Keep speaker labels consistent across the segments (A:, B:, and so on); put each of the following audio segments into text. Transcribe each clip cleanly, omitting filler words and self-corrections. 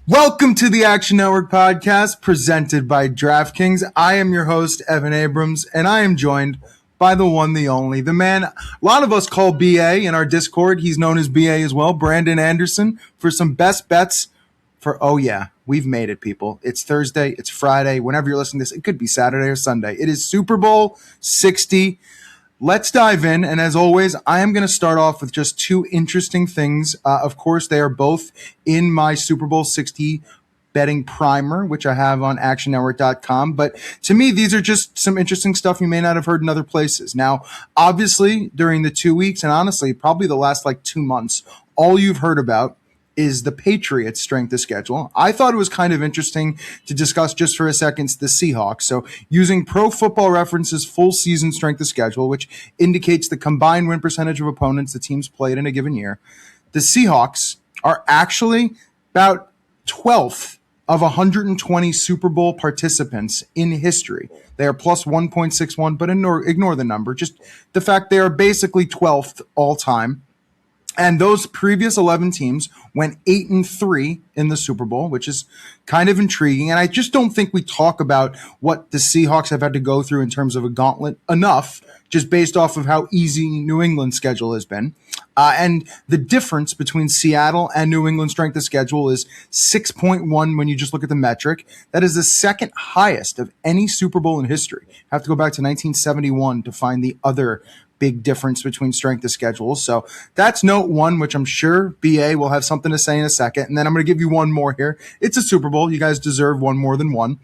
A: Welcome to the Action Network podcast presented by DraftKings. I am your host, Evan Abrams, and I am joined by the one, the only, the man a lot of us call BA in our Discord. He's known as BA as well, Brandon Anderson, for some best bets for, oh yeah, we've made it, people. It's Thursday, it's Friday. Whenever you're listening to this, it could be Saturday or Sunday. It is Super Bowl 60. Let's dive in, and as always, I am going to start off with just two interesting things. Of course, they are both in my Super Bowl 60 betting primer, which I have on actionnetwork.com. But to me, these are just some interesting stuff you may not have heard in other places. Now, obviously, during the 2 weeks, and honestly, probably the last 2 months, all you've heard about is the Patriots' strength of schedule. I thought it was kind of interesting to discuss just for a second the Seahawks. So using Pro Football Reference's full season strength of schedule, which indicates the combined win percentage of opponents the teams played in a given year, the Seahawks are actually about 12th of 120 Super Bowl participants in history. They are plus 1.61, but ignore the number. Just the fact they are basically 12th all time. And those previous 11 teams went 8-3 in the Super Bowl, which is kind of intriguing. And I just don't think we talk about what the Seahawks have had to go through in terms of a gauntlet enough, just based off of how easy New England's schedule has been. And the difference between Seattle and New England's strength of schedule is 6.1 when you just look at the metric. That is the second highest of any Super Bowl in history. You have to go back to 1971 to find the other big difference between strength of schedule. So that's note one, which I'm sure BA will have something to say in a second. And then I'm going to give you one more here. It's a Super Bowl. You guys deserve one more than one.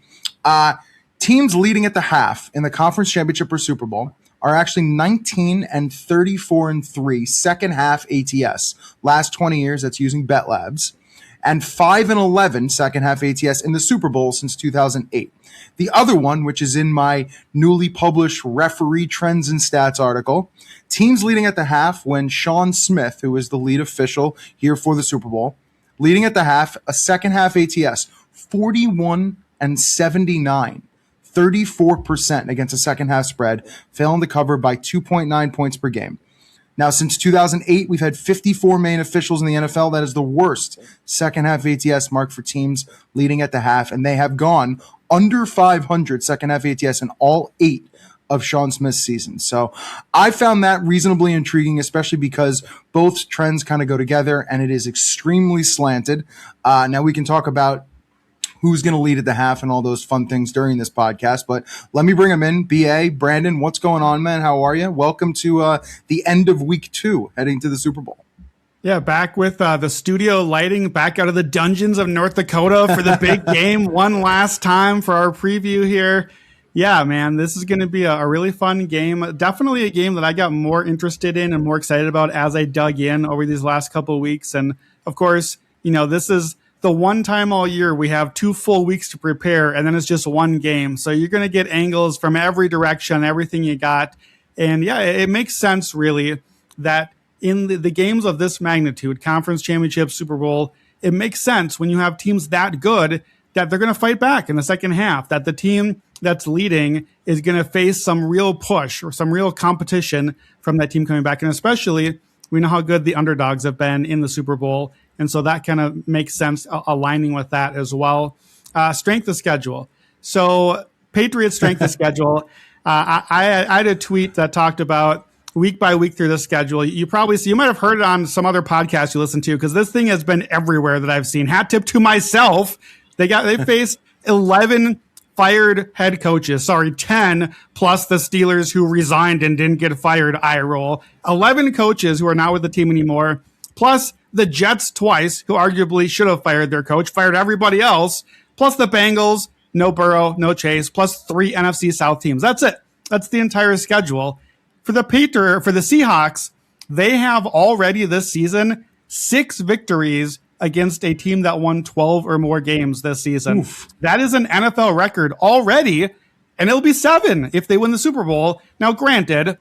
A: Teams leading at the half in the conference championship or Super Bowl are actually 19 and 34 and 3 second half ATS. Last 20 years, that's using Bet Labs. And 5 and 11 second half ATS in the Super Bowl since 2008. The other one, which is in my newly published Referee Trends and Stats article, teams leading at the half when Sean Smith, who is the lead official here for the Super Bowl, leading at the half, a second half ATS, 41 and 79, 34% against a second half spread, failing to cover by 2.9 points per game. Now, since 2008, we've had 54 main officials in the NFL. That is the worst second half ATS mark for teams leading at the half, and they have gone under 500 second half ATS in all 8 of Sean Smith's seasons. So I found that reasonably intriguing, especially because both trends kind of go together, and it is extremely slanted. Now we can talk about who's going to lead at the half and all those fun things during this podcast. But let me bring them in. BA, Brandon, what's going on, man? How are you? Welcome to the end of week 2, heading to the Super Bowl.
B: Yeah, back with the studio lighting, back out of the dungeons of North Dakota for the big game one last time for our preview here. Yeah, man, this is going to be a really fun game. Definitely a game that I got more interested in and more excited about as I dug in over these last couple of weeks. And of course, this is the one time all year we have 2 full weeks to prepare, and then it's just one game. So you're going to get angles from every direction, everything you got. And yeah, it makes sense really that in the games of this magnitude, conference championship, Super Bowl, it makes sense when you have teams that good that they're going to fight back in the second half, that the team that's leading is going to face some real push or some real competition from that team coming back. And especially, we know how good the underdogs have been in the Super Bowl. And so that kind of makes sense aligning with that as well. Strength of schedule. So Patriots strength of schedule. I had a tweet that talked about week by week through the schedule. You might have heard it on some other podcast you listen to, because this thing has been everywhere that I've seen. Hat tip to myself. They faced 11 fired head coaches. 10 plus the Steelers who resigned and didn't get fired. Eye roll. 11 coaches who are not with the team anymore, plus the Jets twice, who arguably should have fired their coach, fired everybody else, plus the Bengals, no Burrow, no Chase, plus 3 NFC South teams. That's it. That's the entire schedule. For the Seahawks, they have already this season 6 victories against a team that won 12 or more games this season. Oof. That is an NFL record already, and it'll be 7 if they win the Super Bowl. Now, granted,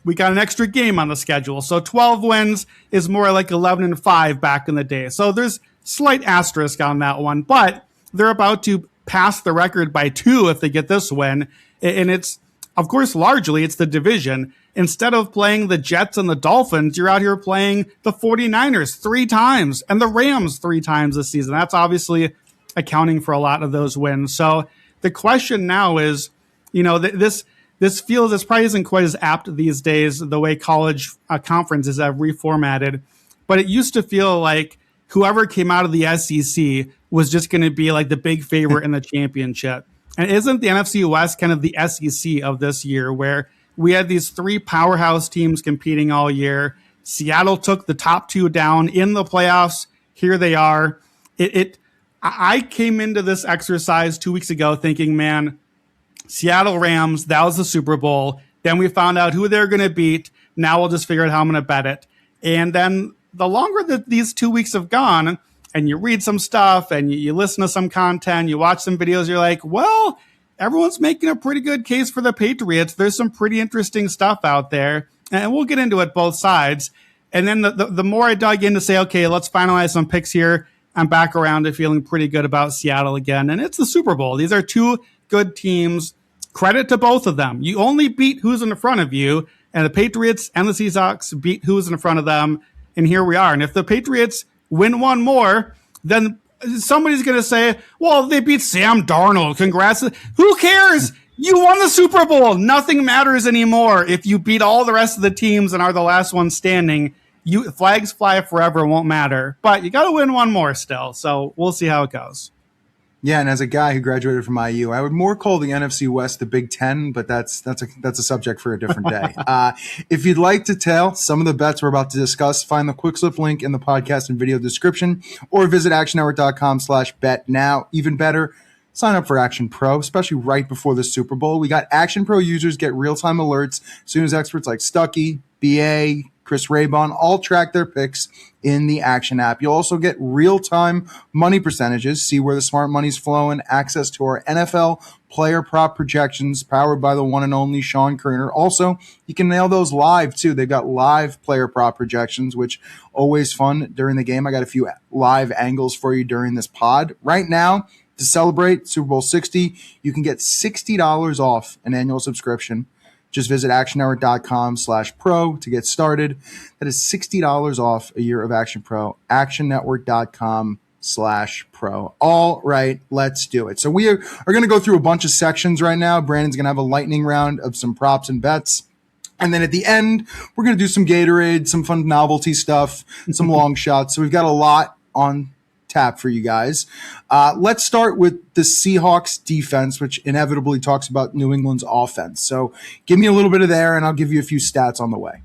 B: we got an extra game on the schedule, so 12 wins is more like 11-5 back in the day. So there's slight asterisk on that one, but they're about to pass the record by 2 if they get this win, and it's, of course, largely it's the division. instead of playing the Jets and the Dolphins, you're out here playing the 49ers 3 times and the Rams 3 times this season. That's obviously accounting for a lot of those wins. So the question now is, this feels, this probably isn't quite as apt these days, the way college conferences have reformatted, but it used to feel like whoever came out of the SEC was just going to be like the big favorite in the championship. And isn't the NFC West kind of the SEC of this year, where we had these 3 powerhouse teams competing all year? Seattle took the top 2 down in the playoffs. Here they are. I came into this exercise 2 weeks ago thinking, man, Seattle Rams, that was the Super Bowl. Then we found out who they're going to beat. Now we'll just figure out how I'm going to bet it. And then the longer that these 2 weeks have gone, and you read some stuff and you listen to some content, you watch some videos, you're like, well, everyone's making a pretty good case for the Patriots. There's some pretty interesting stuff out there, and we'll get into it both sides. And then the more I dug in to say, okay, let's finalize some picks here, I'm back around to feeling pretty good about Seattle again. And it's the Super Bowl. These are 2 good teams. Credit to both of them. You only beat who's in front of you, and the Patriots and the Seahawks beat who's in front of them. And here we are. And if the Patriots win one more, then somebody's going to say, well, they beat Sam Darnold. Congrats. Who cares? You won the Super Bowl. Nothing matters anymore. If you beat all the rest of the teams and are the last one standing, flags fly forever, won't matter. But you got to win one more still. So we'll see how it goes.
A: Yeah, and as a guy who graduated from IU, I would more call the NFC West the Big Ten, but that's a subject for a different day. If you'd like to tail some of the bets we're about to discuss, find the quick slip link in the podcast and video description, or visit actionnetwork.com/bet now. Even better, sign up for Action Pro, especially right before the Super Bowl. We got Action Pro users get real-time alerts as soon as experts like Stuckey, BA, Chris Raybon all track their picks in the Action app. You'll also get real-time money percentages, see where the smart money's flowing, access to our NFL player prop projections powered by the one and only Sean Kerner. Also, you can nail those live too. They've got live player prop projections, which always fun during the game. I got a few live angles for you during this pod. Right now, to celebrate Super Bowl 60, you can get $60 off an annual subscription. Just visit actionnetwork.com/pro to get started. That is $60 off a year of Action Pro. actionnetwork.com/pro. All right, let's do it. So we are going to go through a bunch of sections right now. Brandon's going to have a lightning round of some props and bets. And then at the end, we're going to do some Gatorade, some fun novelty stuff, and some long shots. So we've got a lot on tap for you guys. Let's start with the Seahawks defense, which inevitably talks about New England's offense. So give me a little bit of there, and I'll give you a few stats on the way.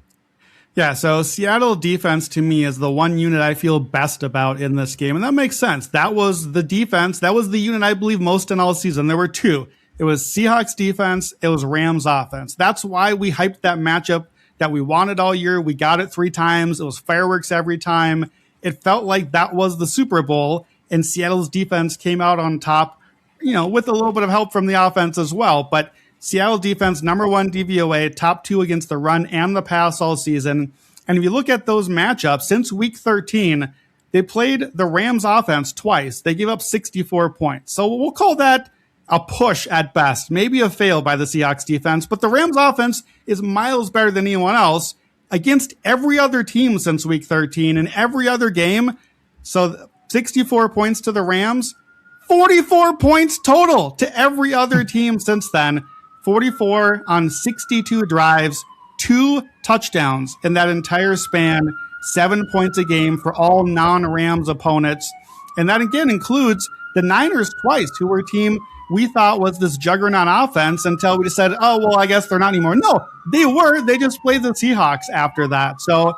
B: Yeah, so Seattle defense to me is the one unit I feel best about in this game, and that makes sense. That was the defense. That was the unit I believe most in all season. There were 2. It was Seahawks defense. It was Rams offense. That's why we hyped that matchup that we wanted all year. We got it 3 times. It was fireworks every time. It felt like that was the Super Bowl, and Seattle's defense came out on top, with a little bit of help from the offense as well. But Seattle defense, number 1 DVOA, top 2 against the run and the pass all season. And if you look at those matchups, since week 13, they played the Rams offense twice. They gave up 64 points. So we'll call that a push at best, maybe a fail by the Seahawks defense. But the Rams offense is miles better than anyone else against every other team since week 13 and every other game. So 64 points to the Rams, 44 points total to every other team since then. 44 on 62 drives, 2 touchdowns in that entire span, 7 points a game for all non-Rams opponents. And that again includes the Niners twice, who were a team we thought was this juggernaut offense until we just said, oh, well, I guess they're not anymore. No, they were. They just played the Seahawks after that. So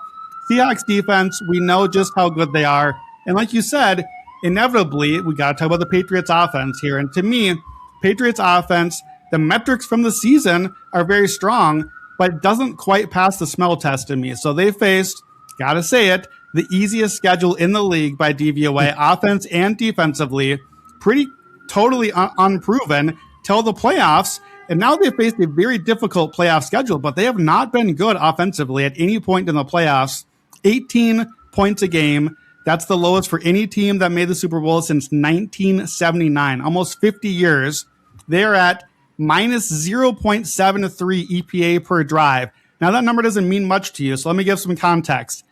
B: Seahawks defense, we know just how good they are. And like you said, inevitably, we got to talk about the Patriots offense here. And to me, Patriots offense, the metrics from the season are very strong, but it doesn't quite pass the smell test to me. So they faced, got to say it, the easiest schedule in the league by DVOA, offense and defensively, pretty totally unproven till the playoffs. And now they faced a very difficult playoff schedule, but they have not been good offensively at any point in the playoffs. 18 points a game. That's the lowest for any team that made the Super Bowl since 1979, almost 50 years. They're at minus 0.73 EPA per drive. Now, that number doesn't mean much to you, so let me give some context.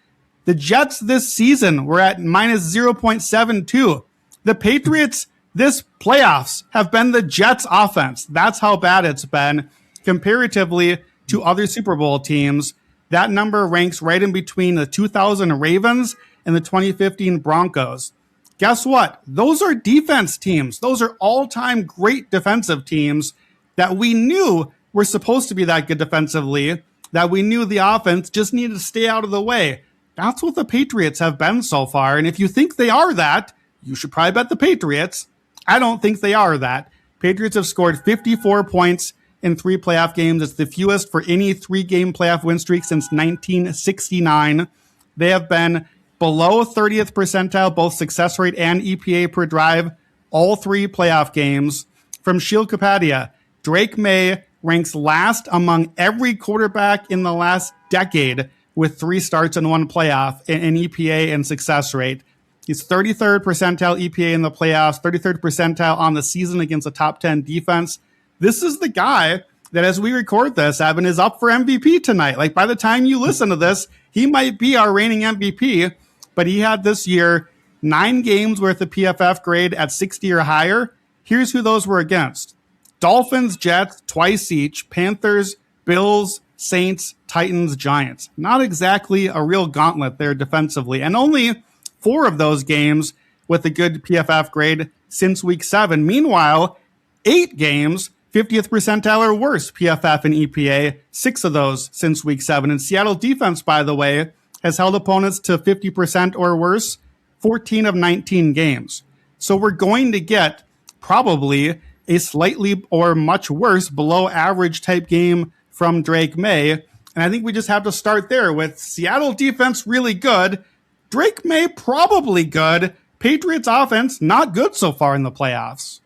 B: The Jets this season were at minus 0.72. The Patriots this playoffs have been the Jets offense. That's how bad it's been comparatively to other Super Bowl teams. That number ranks right in between the 2000 Ravens and the 2015 Broncos. Guess what? Those are defense teams. Those are all-time great defensive teams that we knew were supposed to be that good defensively, that we knew the offense just needed to stay out of the way. That's what the Patriots have been so far. And if you think they are that, you should probably bet the Patriots. I don't think they are that. Patriots have scored 54 points in 3 playoff games. It's the fewest for any 3-game playoff win streak since 1969. They have been below 30th percentile, both success rate and EPA per drive, all 3 playoff games. From Shieldcopadia, Drake Maye ranks last among every quarterback in the last decade with 3 starts and 1 playoff in EPA and success rate. He's 33rd percentile EPA in the playoffs, 33rd percentile on the season against a top 10 defense. This is the guy that, as we record this, Evan, is up for MVP tonight. Like, by the time you listen to this, he might be our reigning MVP, but he had this year 9 games worth of PFF grade at 60 or higher. Here's who those were against. Dolphins, Jets, twice each, Panthers, Bills, Saints, Titans, Giants. Not exactly a real gauntlet there defensively. And only 4 of those games with a good PFF grade since week 7. Meanwhile, 8 games, 50th percentile or worse PFF and EPA, 6 of those since week 7. And Seattle defense, by the way, has held opponents to 50% or worse 14 of 19 games. So we're going to get probably a slightly or much worse below average type game from Drake Maye. And I think we just have to start there with Seattle defense really good, Drake Maye probably good, Patriots offense not good so far in the playoffs.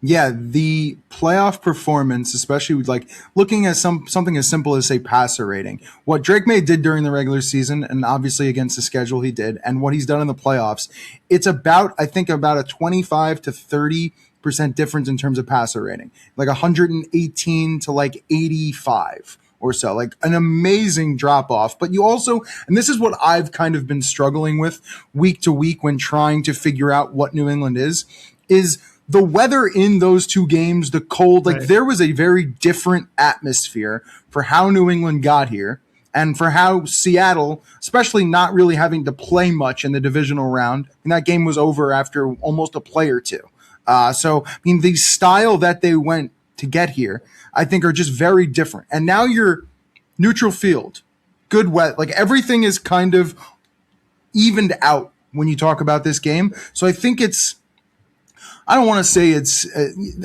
A: Yeah, the playoff performance, especially with like looking at something as simple as, say, passer rating. What Drake Maye did during the regular season, and obviously against the schedule he did, and what he's done in the playoffs, it's about, I think, about a 25 to 30% difference in terms of passer rating. Like 118 to like 85 or so. Like an amazing drop off. But you also, and this is what I've kind of been struggling with week to week when trying to figure out what New England is the weather in those 2 games, the cold, like there was a very different atmosphere for how New England got here and for how Seattle, especially not really having to play much in the divisional round. And that game was over after almost a play or 2. So, I mean, the style that they went to get here, I think are just very different. And now you're neutral field, good weather, like everything is kind of evened out when you talk about this game. So I think I don't want to say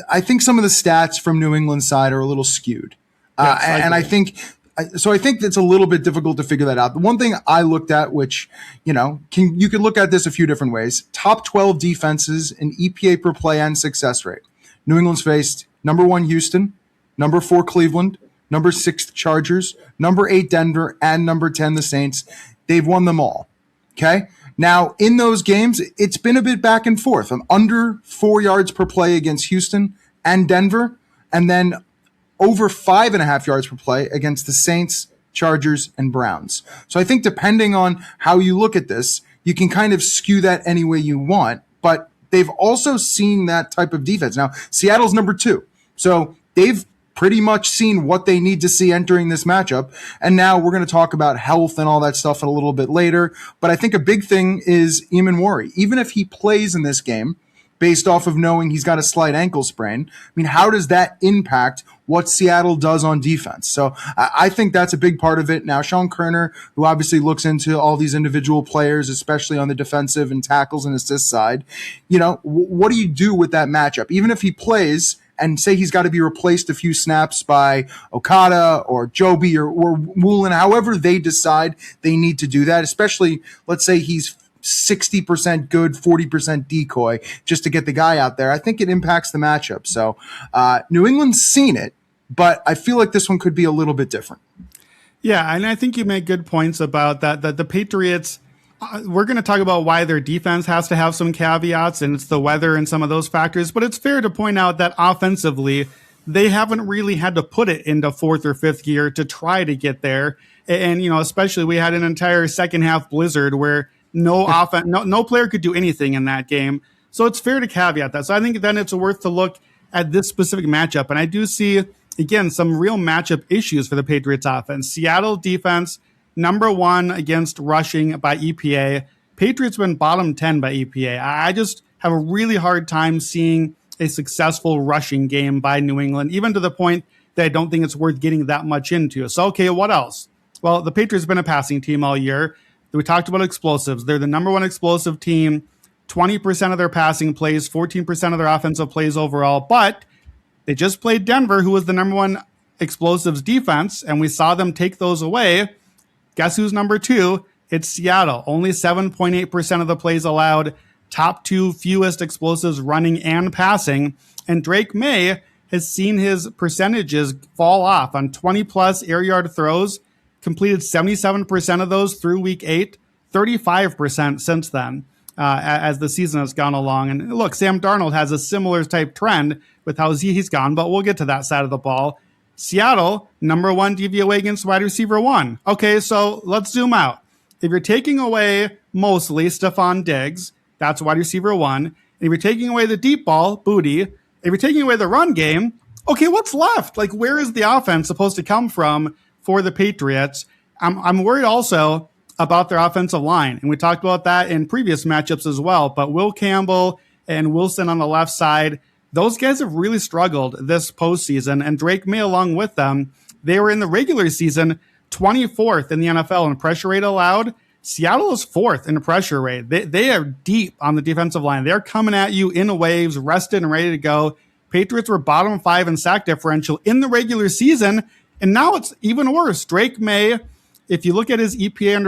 A: I think some of the stats from New England's side are a little skewed. I think it's a little bit difficult to figure that out. The one thing I looked at, which, you could look at this a few different ways. Top 12 defenses in EPA per play and success rate. New England's faced number 1 Houston, number 4 Cleveland, number 6 Chargers, number 8 Denver, and number 10 the Saints. They've won them all. Okay? Now, in those games, it's been a bit back and forth. I'm under 4 yards per play against Houston and Denver, and then over 5.5 yards per play against the Saints, Chargers, and Browns. So I think depending on how you look at this, you can kind of skew that any way you want, but they've also seen that type of defense. Now, Seattle's number 2. So they've pretty much seen what they need to see entering this matchup. And now we're going to talk about health and all that stuff a little bit later. But I think a big thing is Eamon Warry. Even if he plays in this game, based off of knowing he's got a slight ankle sprain, I mean, how does that impact what Seattle does on defense? So I think that's a big part of it. Now, Sean Kerner, who obviously looks into all these individual players, especially on the defensive and tackles and assist side, what do you do with that matchup? Even if he plays, and say he's got to be replaced a few snaps by Okada or Joby or Woolen, however they decide they need to do that, especially let's say he's 60% good, 40% decoy just to get the guy out there. I think it impacts the matchup. So New England's seen it, but I feel like this one could be a little bit different.
B: Yeah, and I think you make good points about that the Patriots, we're going to talk about why their defense has to have some caveats, and it's the weather and some of those factors. But it's fair to point out that offensively, they haven't really had to put it into fourth or fifth gear to try to get there. And, especially we had an entire second half blizzard where no player could do anything in that game. So it's fair to caveat that. So I think then it's worth to look at this specific matchup. And I do see, again, some real matchup issues for the Patriots offense. Seattle defense, number 1 against rushing by EPA. Patriots been bottom 10 by EPA. I just have a really hard time seeing a successful rushing game by New England, even to the point that I don't think it's worth getting that much into. So, okay, what else? Well, the Patriots have been a passing team all year. We talked about explosives. They're the number 1 explosive team, 20% of their passing plays, 14% of their offensive plays overall. But they just played Denver, who was the number 1 explosives defense, and we saw them take those away. Guess who's number 2? It's Seattle. Only 7.8% of the plays allowed. Top 2 fewest explosives running and passing. And Drake Maye has seen his percentages fall off on 20-plus air yard throws, completed 77% of those through week 8, 35% since then as the season has gone along. And look, Sam Darnold has a similar type trend with how he's gone, but we'll get to that side of the ball. Seattle, number 1 DVOA against wide receiver 1. Okay, so let's zoom out. If you're taking away mostly Stephon Diggs, that's wide receiver 1. And if you're taking away the deep ball, Booty, if you're taking away the run game, okay, what's left? Like, where is the offense supposed to come from for the Patriots? I'm worried also about their offensive line. And we talked about that in previous matchups as well. But Will Campbell and Wilson on the left side, those guys have really struggled this postseason. And Drake Maye along with them, they were in the regular season 24th in the NFL in pressure rate allowed. Seattle is 4th in pressure rate. They are deep on the defensive line. They're coming at you in waves, rested and ready to go. Patriots were bottom 5 in sack differential in the regular season, and now it's even worse. Drake Maye, if you look at his EPA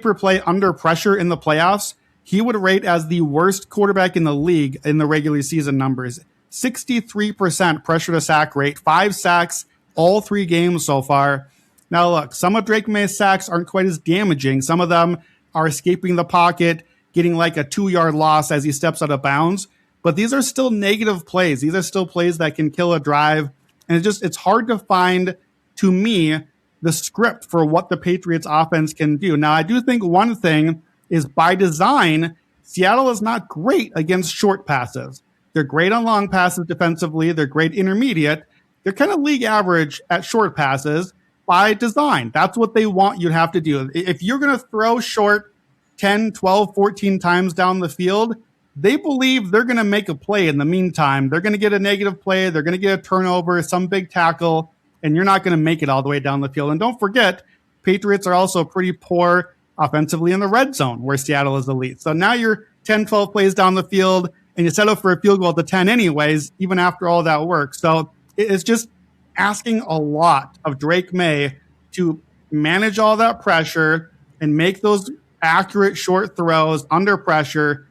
B: per play under pressure in the playoffs, he would rate as the worst quarterback in the league in the regular season numbers. 63% pressure to sack rate, 5 sacks all 3 games so far. Now, look, some of Drake Maye's sacks aren't quite as damaging. Some of them are escaping the pocket, getting like a 2-yard loss as he steps out of bounds. But these are still negative plays. These are still plays that can kill a drive. And it's hard to find, to me, the script for what the Patriots offense can do. Now, I do think one thing is by design, Seattle is not great against short passes. They're great on long passes defensively. They're great intermediate. They're kind of league average at short passes. By design. That's what they want you to have to do. If you're going to throw short 10, 12, 14 times down the field, they believe they're going to make a play in the meantime. They're going to get a negative play. They're going to get a turnover, some big tackle, and you're not going to make it all the way down the field. And don't forget, Patriots are also pretty poor offensively in the red zone, where Seattle is elite. So now you're 10, 12 plays down the field, and you settle for a field goal at the 10 anyways, even after all that work. So it's just asking a lot of Drake Maye to manage all that pressure and make those accurate short throws under pressure,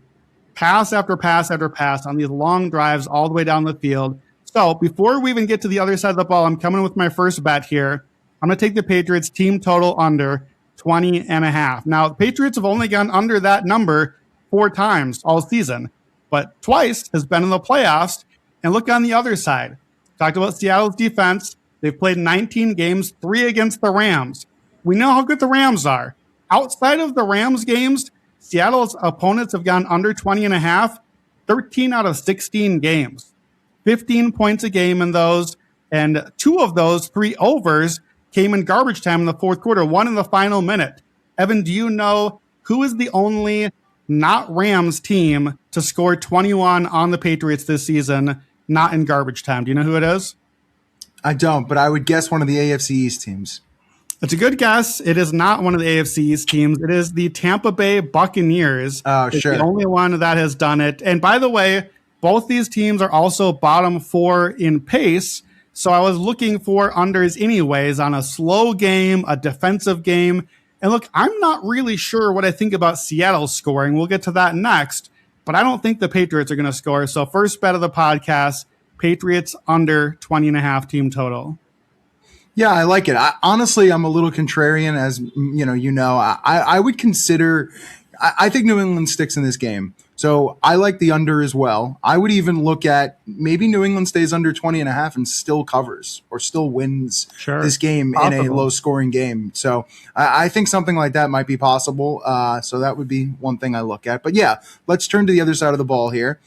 B: pass after pass after pass on these long drives all the way down the field. So before we even get to the other side of the ball, I'm coming with my first bet here. I'm going to take the Patriots team total under 20.5. Now, the Patriots have only gone under that number 4 times all season, but twice has been in the playoffs. And look on the other side. Talked about Seattle's defense. They've played 19 games, 3 against the Rams. We know how good the Rams are. Outside of the Rams games, Seattle's opponents have gone under 20.5, 13 out of 16 games. 15 points a game in those, and 2 of those 3 overs came in garbage time in the fourth quarter, 1 in the final minute. Evan, do you know who is the only not Rams team to score 21 on the Patriots this season, not in garbage time? Do you know who it is?
A: I don't, but I would guess one of the AFC East teams.
B: It's a good guess. It is not one of the AFC East teams. It is the Tampa Bay Buccaneers.
A: Oh,
B: it's
A: sure.
B: the only one that has done it. And by the way, both these teams are also bottom 4 in pace. So I was looking for unders anyways on a slow game, a defensive game. And look, I'm not really sure what I think about Seattle scoring. We'll get to that next. But I don't think the Patriots are going to score. So first bet of the podcast, Patriots under 20.5 team total.
A: Yeah, I like it. Honestly, I'm a little contrarian, as you know. I would consider. I think New England sticks in this game, So I like the under as well. I would even look at maybe New England stays under 20.5 and still covers or still wins this game in a low scoring game. So I think something like that might be possible. So that would be one thing I look at. But yeah, let's turn to the other side of the ball here.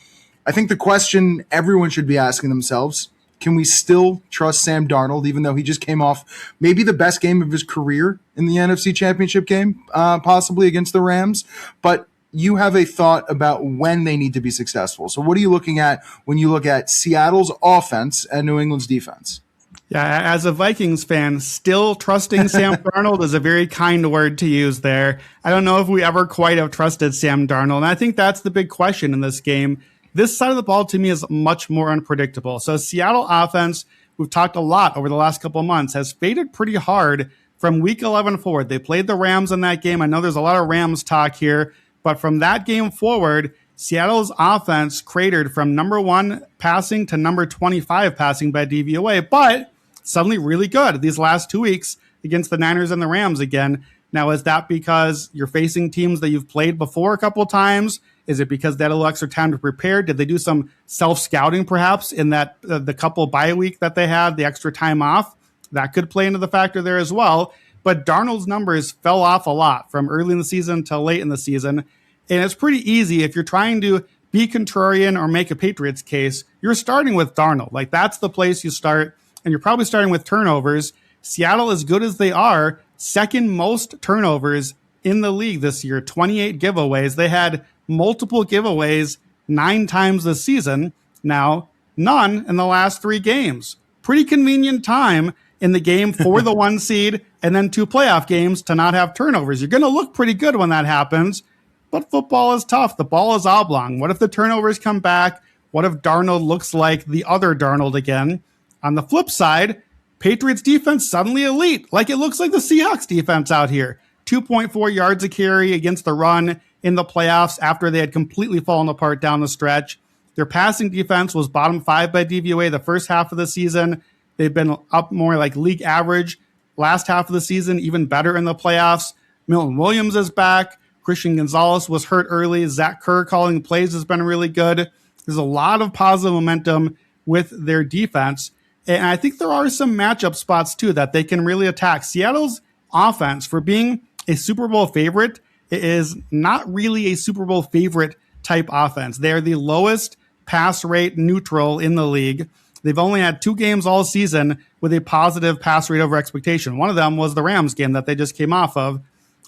A: I think the question everyone should be asking themselves, can we still trust Sam Darnold, even though he just came off maybe the best game of his career in the NFC Championship game, possibly against the Rams? But you have a thought about when they need to be successful. So what are you looking at when you look at Seattle's offense and New England's defense?
B: Yeah, as a Vikings fan, still trusting Sam Darnold is a very kind word to use there. I don't know if we ever quite have trusted Sam Darnold, and I think that's the big question in this game. This side of the ball, to me, is much more unpredictable. So Seattle offense, we've talked a lot over the last couple of months, has faded pretty hard from Week 11 forward. They played the Rams in that game. I know there's a lot of Rams talk here, but from that game forward, Seattle's offense cratered from number 1 passing to number 25 passing by DVOA, but suddenly really good these last 2 weeks against the Niners and the Rams again. Now, is that because you're facing teams that you've played before a couple of times? Is it because they had a little extra time to prepare? Did they do some self-scouting perhaps in that the couple bye week that they had, the extra time off? That could play into the factor there as well. But Darnold's numbers fell off a lot from early in the season to late in the season. And it's pretty easy if you're trying to be contrarian or make a Patriots case, you're starting with Darnold. Like, that's the place you start, and you're probably starting with turnovers. Seattle, as good as they are, second most turnovers in the league this year, 28 giveaways. They had multiple giveaways 9 times this season. Now, none in the last 3 games. Pretty convenient time in the game for the 1 seed and then 2 playoff games to not have turnovers. You're going to look pretty good when that happens, but football is tough. The ball is oblong. What if the turnovers come back? What if Darnold looks like the other Darnold again? On the flip side, Patriots defense suddenly elite. Like, it looks like the Seahawks defense out here. 2.4 yards a carry against the run in the playoffs after they had completely fallen apart down the stretch. Their passing defense was bottom 5 by DVOA the first half of the season. They've been up more like league average last half of the season, even better in the playoffs. Milton Williams is back. Christian Gonzalez was hurt early. Zach Kerr calling plays has been really good. There's a lot of positive momentum with their defense. And I think there are some matchup spots, too, that they can really attack. Seattle's offense, for being a Super Bowl favorite, is not really a Super Bowl favorite type offense. They're the lowest pass rate neutral in the league. They've only had 2 games all season with a positive pass rate over expectation. One of them was the Rams game that they just came off of.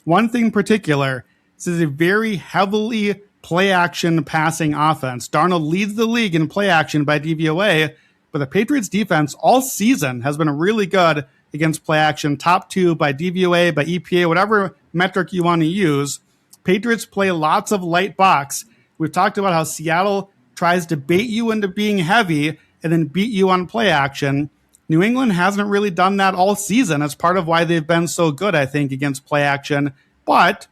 B: One thing in particular, this is a very heavily play-action passing offense. Darnold leads the league in play-action by DVOA, but the Patriots defense all season has been really good against play-action. Top 2 by DVOA, by EPA, whatever metric you want to use. Patriots play lots of light box. We've talked about how Seattle tries to bait you into being heavy and then beat you on play action. New England hasn't really done that all season. It's part of why they've been so good, I think, against play action. But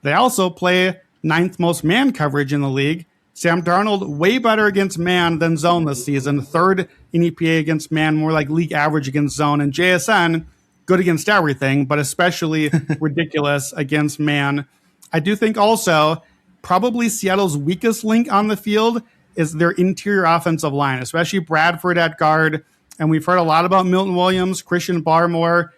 B: they also play 9th most man coverage in the league. Sam Darnold, way better against man than zone this season. 3rd in EPA against man, more like league average against zone. And JSN, good against everything, but especially ridiculous against man. I do think also probably Seattle's weakest link on the field is their interior offensive line, especially Bradford at guard. And we've heard a lot about Milton Williams, Christian Barmore.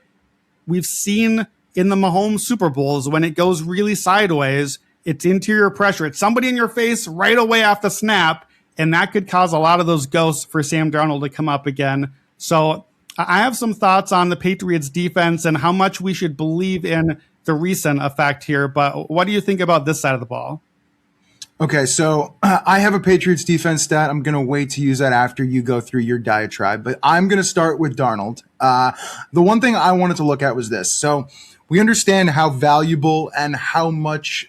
B: We've seen in the Mahomes Super Bowls, when it goes really sideways, it's interior pressure. It's somebody in your face right away off the snap, and that could cause a lot of those ghosts for Sam Darnold to come up again. So I have some thoughts on the Patriots defense and how much we should believe in the recent effect here. But what do you think about this side of the ball?
A: Okay, so I have a Patriots defense stat. I'm going to wait to use that after you go through your diatribe, but I'm going to start with Darnold. The one thing I wanted to look at was this. So we understand how valuable and how much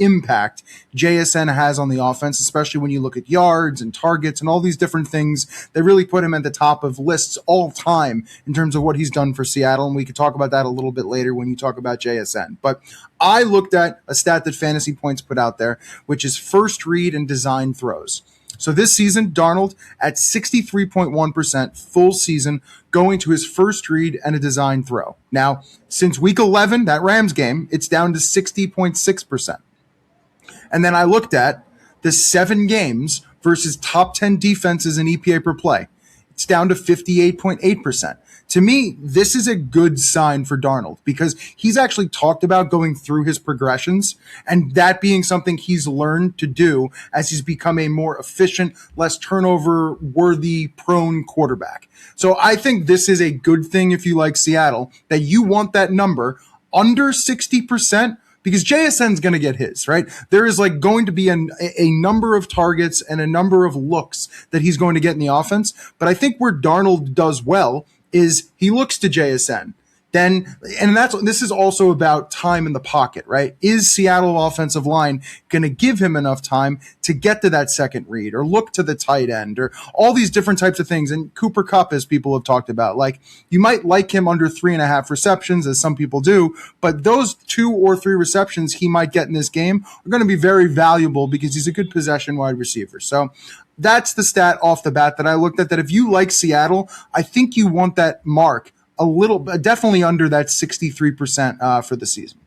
A: impact JSN has on the offense, especially when you look at yards and targets and all these different things that really put him at the top of lists all time in terms of what he's done for Seattle. And we could talk about that a little bit later when you talk about JSN. But I looked at a stat that Fantasy Points put out there, which is first read and design throws. So this season, Darnold at 63.1% full season going to his first read and a design throw. Now, since week 11, that Rams game, it's down to 60.6%. And then I looked at the 7 games versus top 10 defenses in EPA per play. It's down to 58.8%. To me, this is a good sign for Darnold because he's actually talked about going through his progressions and that being something he's learned to do as he's become a more efficient, less turnover worthy prone quarterback. So I think this is a good thing if you like Seattle, that you want that number under 60%. Because JSN's going to get his, right? There is like going to be a number of targets and a number of looks that he's going to get in the offense. But I think where Darnold does well is he looks to JSN. Then, and this is also about time in the pocket, right? Is Seattle offensive line going to give him enough time to get to that second read or look to the tight end or all these different types of things? And Cooper Kupp, as people have talked about, like you might like him under 3.5 receptions, as some people do, but those 2 or 3 receptions he might get in this game are going to be very valuable because he's a good possession wide receiver. So that's the stat off the bat that I looked at, that if you like Seattle, I think you want that mark a little, definitely under that 63% for the season.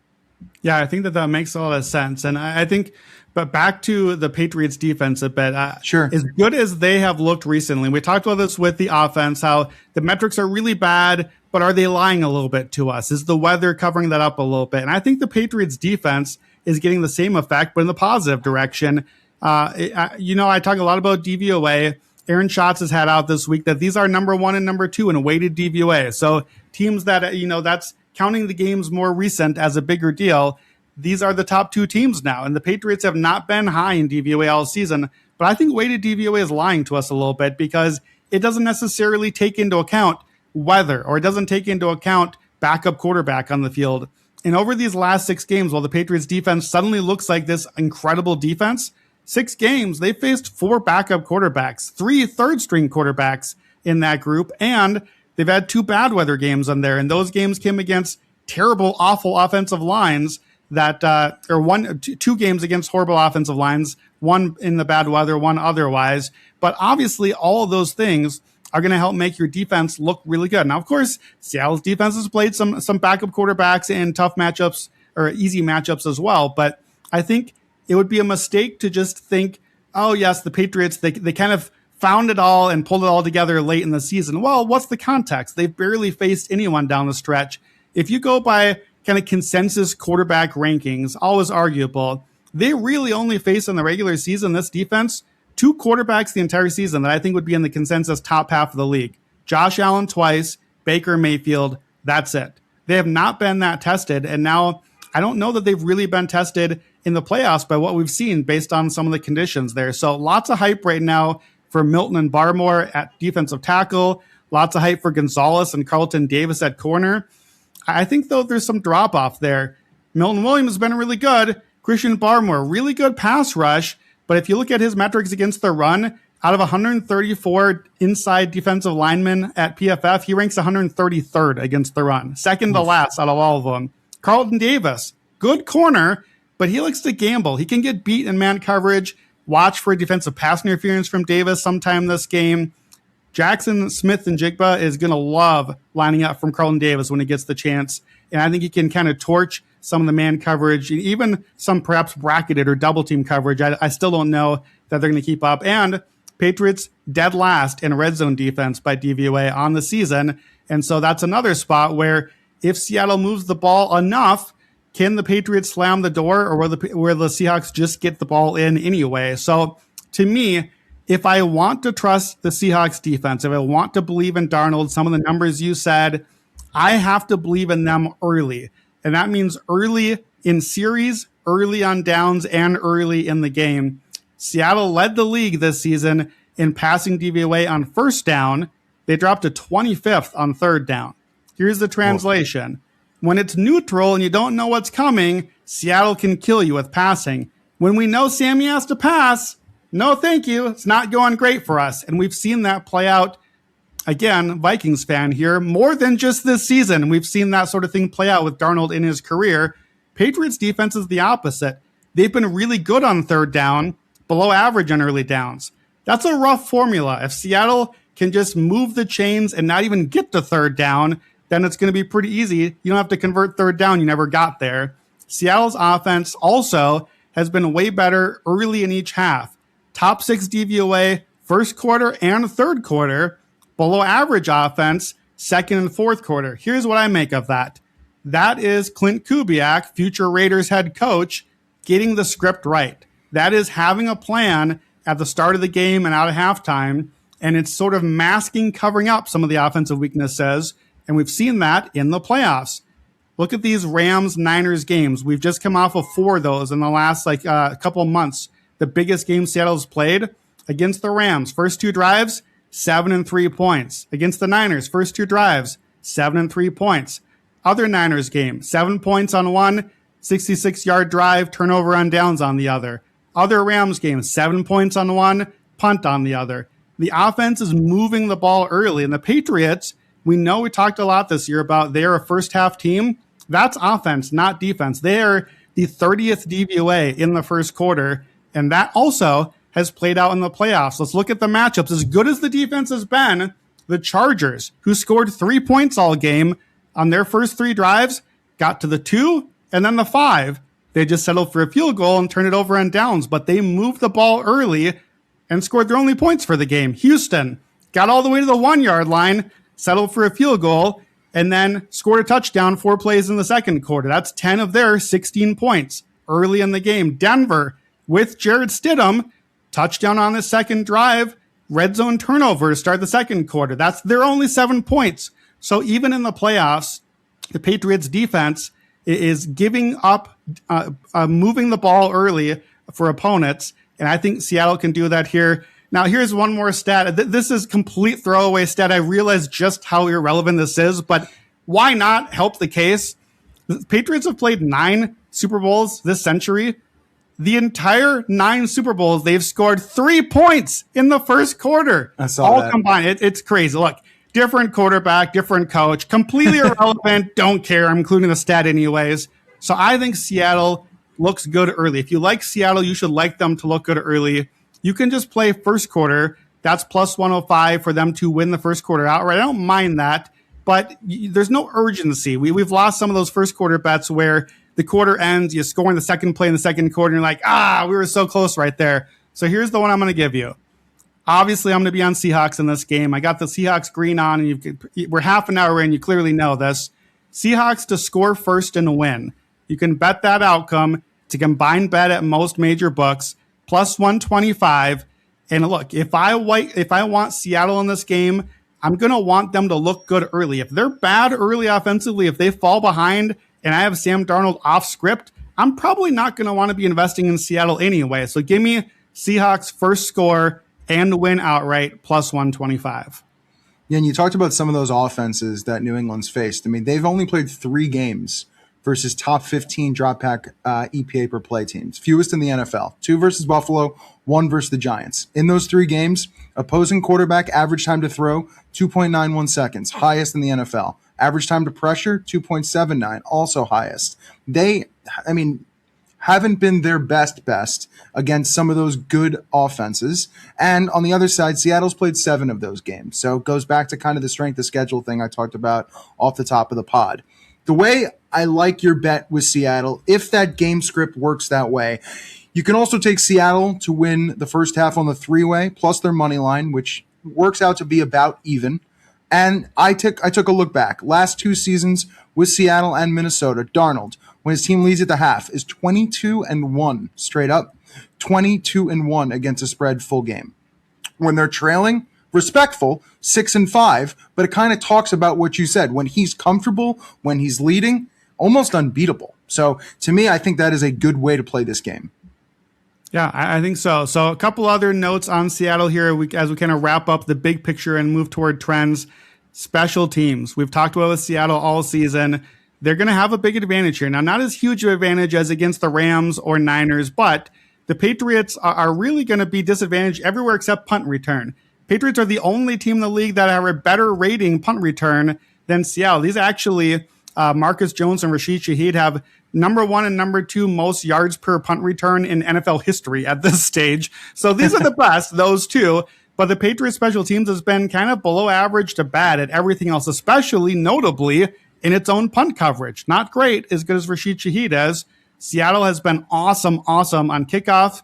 B: Yeah, I think that makes a lot of sense. And I think, but back to the Patriots defense a bit.
A: Sure.
B: As good as they have looked recently, we talked about this with the offense, how the metrics are really bad, but are they lying a little bit to us? Is the weather covering that up a little bit? And I think the Patriots defense is getting the same effect, but in the positive direction. I talk a lot about DVOA. Aaron Schatz has had out this week that these are number 1 and number 2 in a weighted DVOA. So teams that, that's counting the games more recent as a bigger deal. These are the top 2 teams now. And the Patriots have not been high in DVOA all season. But I think weighted DVOA is lying to us a little bit because it doesn't necessarily take into account weather or it doesn't take into account backup quarterback on the field. And over these last 6 games, while the Patriots defense suddenly looks like this incredible defense, 6 games, they faced 4 backup quarterbacks, 3 third-string quarterbacks in that group, and they've had 2 bad weather games on there. And those games came against terrible, awful offensive lines that, 2 games against horrible offensive lines, 1 in the bad weather, 1 otherwise. But obviously, all of those things are going to help make your defense look really good. Now, of course, Seattle's defense has played some backup quarterbacks in tough matchups or easy matchups as well. But I think it would be a mistake to just think, oh, yes, the Patriots, they kind of found it all and pulled it all together late in the season. Well, what's the context? They've barely faced anyone down the stretch. If you go by kind of consensus quarterback rankings, always arguable, they really only faced in the regular season, this defense, 2 quarterbacks the entire season that I think would be in the consensus top half of the league. Josh Allen twice, Baker Mayfield, that's it. They have not been that tested, and now I don't know that they've really been tested in the playoffs by what we've seen based on some of the conditions there. So lots of hype right now for Milton and Barmore at defensive tackle. Lots of hype for Gonzalez and Carlton Davis at corner. I think, though, there's some drop-off there. Milton Williams has been really good. Christian Barmore, really good pass rush. But if you look at his metrics against the run, out of 134 inside defensive linemen at PFF, he ranks 133rd against the run. Second to last out of all of them. Carlton Davis, good corner, but he likes to gamble. He can get beat in man coverage. Watch for defensive pass interference from Davis sometime this game. Jackson Smith and Jigba is going to love lining up from Carlton Davis when he gets the chance. And I think he can kind of torch some of the man coverage, even some perhaps bracketed or double team coverage. I still don't know that they're going to keep up. And Patriots dead last in red zone defense by DVOA on the season. And so that's another spot where if Seattle moves the ball enough, can the Patriots slam the door, or will the Seahawks just get the ball in anyway? So to me, if I want to trust the Seahawks defense, if I want to believe in Darnold, some of the numbers you said, I have to believe in them early. And that means early in series, early on downs, and early in the game. Seattle led the league this season in passing DVOA on first down. They dropped to 25th on third down. Here's the translation. When it's neutral and you don't know what's coming, Seattle can kill you with passing. When we know Sammy has to pass, no thank you. It's not going great for us. And we've seen that play out, again, Vikings fan here, more than just this season. We've seen that sort of thing play out with Darnold in his career. Patriots defense is the opposite. They've been really good on third down, below average on early downs. That's a rough formula. If Seattle can just move the chains and not even get to third down, then it's going to be pretty easy. You don't have to convert third down. You never got there. Seattle's offense also has been way better early in each half. Top 6 DVOA, first quarter and third quarter. Below average offense, second and fourth quarter. Here's what I make of that. That is Clint Kubiak, future Raiders head coach, getting the script right. That is having a plan at the start of the game and out of halftime, and it's sort of masking, covering up some of the offensive weaknesses, and we've seen that in the playoffs. Look at these Rams-Niners games. We've just come off of 4 of those in the last couple of months. The biggest game Seattle's played against the Rams. First 2 drives, 7 and 3 points. Against the Niners, first 2 drives, 7 and 3 points. Other Niners game, 7 points on one, 66-yard drive, turnover on downs on the other. Other Rams game, 7 points on one, punt on the other. The offense is moving the ball early, and the Patriots, we know we talked a lot this year about they're a first-half team. That's offense, not defense. They are the 30th DVOA in the first quarter, and that also has played out in the playoffs. Let's look at the matchups. As good as the defense has been, the Chargers, who scored 3 points all game on their first 3 drives, got to the 2 and then the 5. They just settled for a field goal and turned it over on downs, but they moved the ball early and scored their only points for the game. Houston got all the way to the 1-yard line, settled for a field goal, and then scored a touchdown 4 plays in the second quarter. That's 10 of their 16 points early in the game. Denver, with Jared Stidham, touchdown on the second drive, red zone turnover to start the second quarter. That's their only 7 points. So even in the playoffs, the Patriots defense is giving up, moving the ball early for opponents. And I think Seattle can do that here. Now, here's one more stat. This is complete throwaway stat. I realize just how irrelevant this is, but why not help the case? The Patriots have played 9 Super Bowls this century. The entire 9 Super Bowls, they've scored 3 points in the first quarter.
A: I saw
B: all
A: that.
B: Combined. It's crazy. Look, different quarterback, different coach, completely irrelevant. Don't care. I'm including the stat anyways. So I think Seattle looks good early. If you like Seattle, you should like them to look good early. You can just play first quarter. That's plus 105 for them to win the first quarter outright. I don't mind that, but there's no urgency. We've lost some of those first quarter bets where the quarter ends, you score in the second play in the second quarter, and you're like, we were so close right there. So here's the one I'm going to give you. Obviously, I'm going to be on Seahawks in this game. I got the Seahawks green on, and we're half an hour in. You clearly know this. Seahawks to score first and win. You can bet that outcome. It's a combined bet at most major books, plus 125. And look, if I want Seattle in this game, I'm going to want them to look good early. If they're bad early offensively, if they fall behind and I have Sam Darnold off script, I'm probably not going to want to be investing in Seattle anyway. So give me Seahawks first score and win outright, plus 125.
A: Yeah, and you talked about some of those offenses that New England's faced. I mean, they've only played 3 games versus top 15 drop back EPA per play teams, fewest in the NFL. 2 versus Buffalo, 1 versus the Giants. In those 3 games, opposing quarterback average time to throw, 2.91 seconds, highest in the NFL. Average time to pressure, 2.79, also highest. They, haven't been their best against some of those good offenses. And on the other side, Seattle's played 7 of those games. So it goes back to kind of the strength of schedule thing I talked about off the top of the pod. The way I like your bet with Seattle, if that game script works that way, you can also take Seattle to win the first half on the 3-way, plus their money line, which works out to be about even. And I took a look back. Last 2 seasons with Seattle and Minnesota, Darnold, when his team leads at the half, is 22-1 straight up, 22-1 against a spread full game. When they're trailing, respectful, 6-5, but it kind of talks about what you said. When he's comfortable, when he's leading, almost unbeatable. So to me, I think that is a good way to play this game.
B: Yeah, I think so. So a couple other notes on Seattle here as we kind of wrap up the big picture and move toward trends. Special teams. We've talked about with Seattle all season. They're going to have a big advantage here. Now, not as huge of an advantage as against the Rams or Niners, but the Patriots are really going to be disadvantaged everywhere except punt return. Patriots are the only team in the league that have a better rating punt return than Seattle. These actually, Marcus Jones and Rashid Shaheed have number 1 and number 2 most yards per punt return in NFL history at this stage. So these are the best, those two. But the Patriots special teams has been kind of below average to bad at everything else, especially notably in its own punt coverage. Not great, as good as Rashid Shaheed is. Seattle has been awesome on kickoff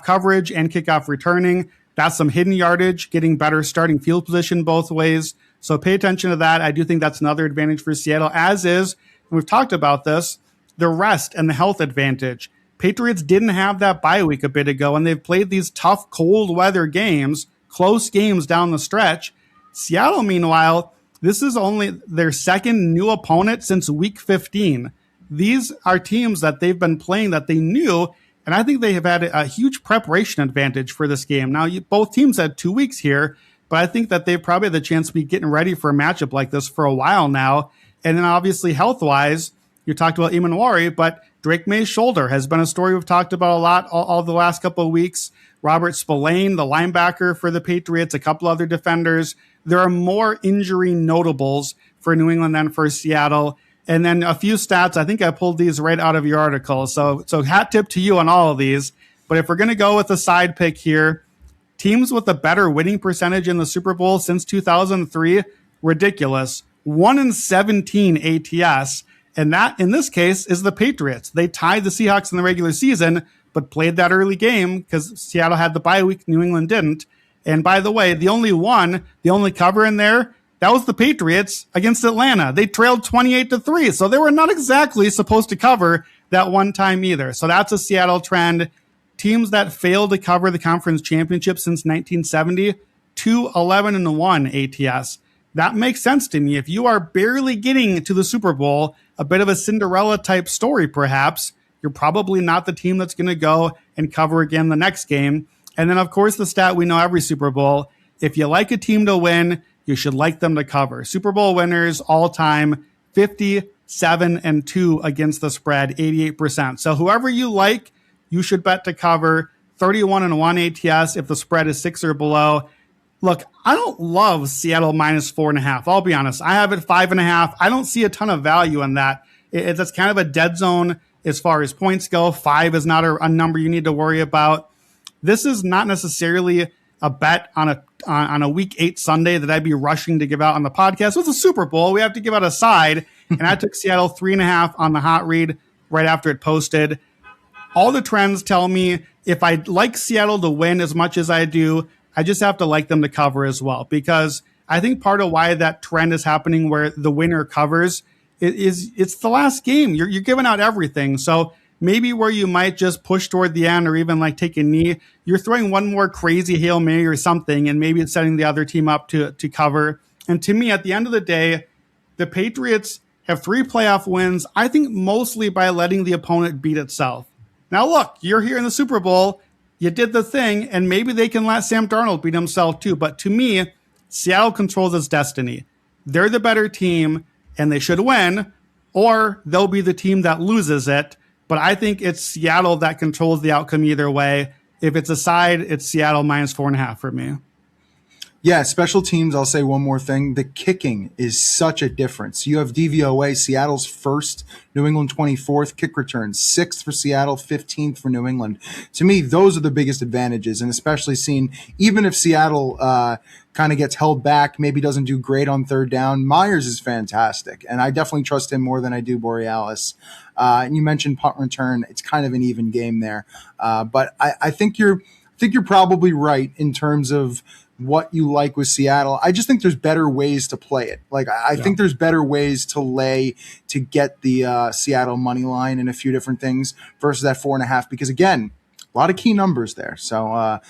B: coverage, and kickoff returning. That's some hidden yardage, getting better starting field position both ways. So pay attention to that. I do think that's another advantage for Seattle, as is, and we've talked about this, the rest and the health advantage. Patriots didn't have that bye week a bit ago, and they've played these tough, cold weather games, close games down the stretch. Seattle, meanwhile, this is only their second new opponent since week 15. These are teams that they've been playing that they knew, and I think they have had a huge preparation advantage for this game. Now, both teams had 2 weeks here, but I think that they've probably had the chance to be getting ready for a matchup like this for a while now. And then obviously health-wise, you talked about Imanwari, but Drake May's shoulder has been a story we've talked about a lot all the last couple of weeks. Robert Spillane, the linebacker for the Patriots, a couple other defenders. There are more injury notables for New England than for Seattle. And then a few stats. I think I pulled these right out of your article. So hat tip to you on all of these. But if we're going to go with a side pick here, teams with a better winning percentage in the Super Bowl since 2003, ridiculous. 1-17 ATS. And that, in this case, is the Patriots. They tied the Seahawks in the regular season, but played that early game because Seattle had the bye week, New England didn't. And by the way, the only cover in there, that was the Patriots against Atlanta. They trailed 28-3, so they were not exactly supposed to cover that one time either. So that's a Seattle trend. Teams that failed to cover the conference championship since 1970, 2-11-1 ATS. That makes sense to me. If you are barely getting to the Super Bowl, a bit of a Cinderella type story perhaps, you're probably not the team that's going to go and cover again the next game. And then, of course, the stat we know every Super Bowl, if you like a team to win, you should like them to cover. Super Bowl winners all time, 57-2 against the spread, 88%. So whoever you like, you should bet to cover. 31-1 ATS if the spread is 6 or below. Look, I don't love Seattle minus 4.5. I'll be honest. I have it 5.5. I don't see a ton of value in that. It's kind of a dead zone as far as points go. 5 is not a number you need to worry about. This is not necessarily a bet on a week 8 Sunday that I'd be rushing to give out on the podcast. With a Super Bowl, we have to give out a side. And I took Seattle 3.5 on the hot read right after it posted. All the trends tell me if I like Seattle to win as much as I do, I just have to like them to cover as well, because I think part of why that trend is happening where the winner covers it's the last game. You're giving out everything. So maybe where you might just push toward the end or even like take a knee, you're throwing one more crazy Hail Mary or something, and maybe it's setting the other team up to cover. And to me, at the end of the day, the Patriots have 3 playoff wins, I think mostly by letting the opponent beat itself. Now, look, you're here in the Super Bowl. You did the thing, and maybe they can let Sam Darnold beat himself too. But to me, Seattle controls its destiny. They're the better team, and they should win, or they'll be the team that loses it. But I think it's Seattle that controls the outcome either way. If it's a side, it's Seattle minus 4.5 for me.
A: Yeah, special teams, I'll say one more thing. The kicking is such a difference. You have DVOA, Seattle's first, New England 24th, kick return, 6th for Seattle, 15th for New England. To me, those are the biggest advantages, and especially seeing, even if Seattle kind of gets held back, maybe doesn't do great on third down, Myers is fantastic, and I definitely trust him more than I do Borealis. And you mentioned punt return. It's kind of an even game there. But I think you're probably right in terms of what you like with Seattle. I just think there's better ways to play it. Like I think there's better ways to lay to get the Seattle money line and a few different things versus that 4.5, because again, a lot of key numbers there. So a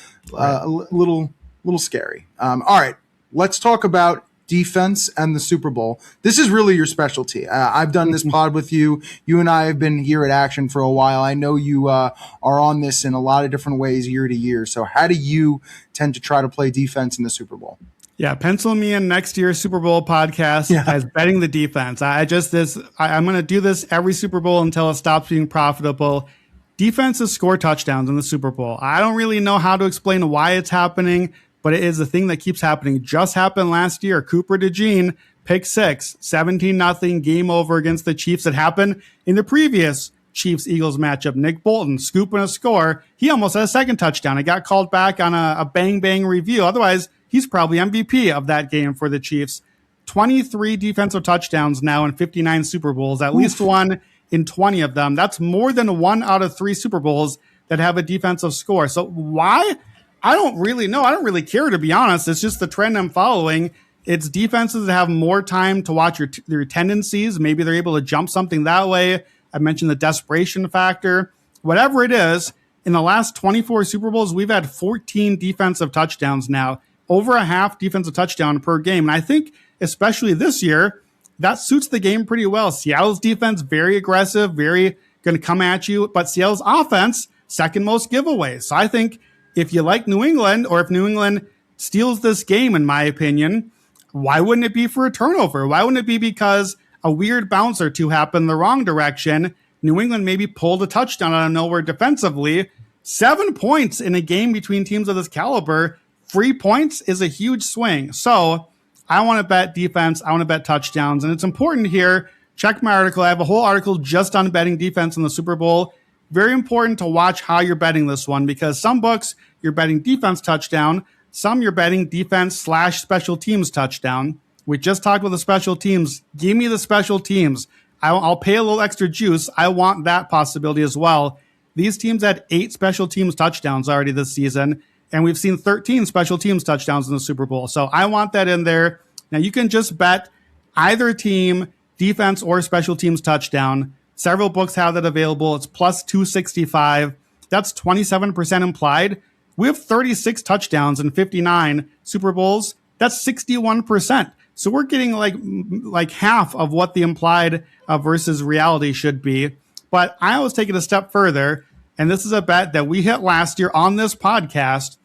A: little scary. All right, let's talk about defense and the Super Bowl. This is really your specialty. I've done this pod with you. You and I have been here at Action for a while. I know you are on this in a lot of different ways year to year. So how do you tend to try to play defense in the Super Bowl?
B: Yeah, pencil me in next year's Super Bowl podcast as betting the defense. I'm going to do this every Super Bowl until it stops being profitable. Defenses score touchdowns in the Super Bowl. I don't really know how to explain why it's happening, but it is a thing that keeps happening. Just happened last year. Cooper DeJean, pick 6, 17-0 game over against the Chiefs. It happened in the previous Chiefs-Eagles matchup. Nick Bolton scooping a score. He almost had a second touchdown. It got called back on a bang-bang review. Otherwise, he's probably MVP of that game for the Chiefs. 23 defensive touchdowns now in 59 Super Bowls, at least one in 20 of them. That's more than 1 out of 3 Super Bowls that have a defensive score. So why? I don't really know. I don't really care, to be honest. It's just the trend I'm following. It's defenses that have more time to watch their tendencies. Maybe they're able to jump something that way. I mentioned the desperation factor. Whatever it is, in the last 24 Super Bowls, we've had 14 defensive touchdowns now, over a half defensive touchdown per game. And I think, especially this year, that suits the game pretty well. Seattle's defense, very aggressive, very going to come at you. But Seattle's offense, second most giveaways. So I think if you like New England, or if New England steals this game, in my opinion, why wouldn't it be for a turnover? Why wouldn't it be because a weird bounce or two happened the wrong direction? New England maybe pulled a touchdown out of nowhere defensively. 7 points in a game between teams of this caliber, 3 points is a huge swing. So I want to bet defense. I want to bet touchdowns. And it's important here. Check my article. I have a whole article just on betting defense in the Super Bowl. Very important to watch how you're betting this one, because some books you're betting defense touchdown. Some you're betting defense/special teams touchdown. We just talked about the special teams. Give me the special teams. I'll pay a little extra juice. I want that possibility as well. These teams had 8 special teams touchdowns already this season, and we've seen 13 special teams touchdowns in the Super Bowl. So I want that in there. Now you can just bet either team, defense or special teams touchdown. Several books have that available. It's plus 265. That's 27% implied. We have 36 touchdowns in 59 Super Bowls. That's 61%. So we're getting like half of what the implied versus reality should be. But I always take it a step further, and this is a bet that we hit last year on this podcast.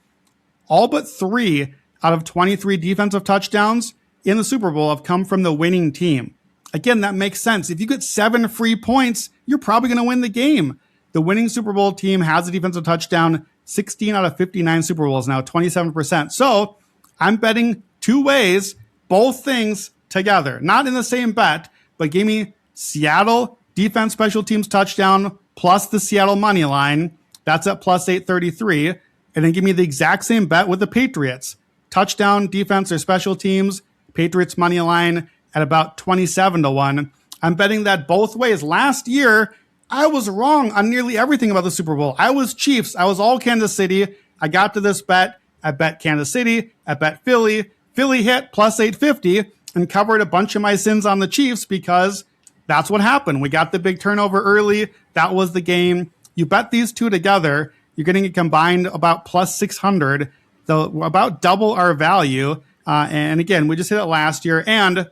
B: All but 3 out of 23 defensive touchdowns in the Super Bowl have come from the winning team. Again, that makes sense. If you get 7 free points, you're probably going to win the game. The winning Super Bowl team has a defensive touchdown 16 out of 59 Super Bowls now, 27%. So I'm betting 2 ways, both things together. Not in the same bet, but give me Seattle defense special teams touchdown plus the Seattle money line. That's at plus 833. And then give me the exact same bet with the Patriots. Touchdown, defense, or special teams, Patriots money line at about 27-1. I'm betting that both ways. Last year, I was wrong on nearly everything about the Super Bowl. I was Chiefs. I was all Kansas City. I got to this bet. I bet Kansas City. I bet Philly. Philly hit plus 850 and covered a bunch of my sins on the Chiefs because that's what happened. We got the big turnover early. That was the game. You bet these two together, you're getting it combined about plus 600, so about double our value. And again, we just hit it last year. And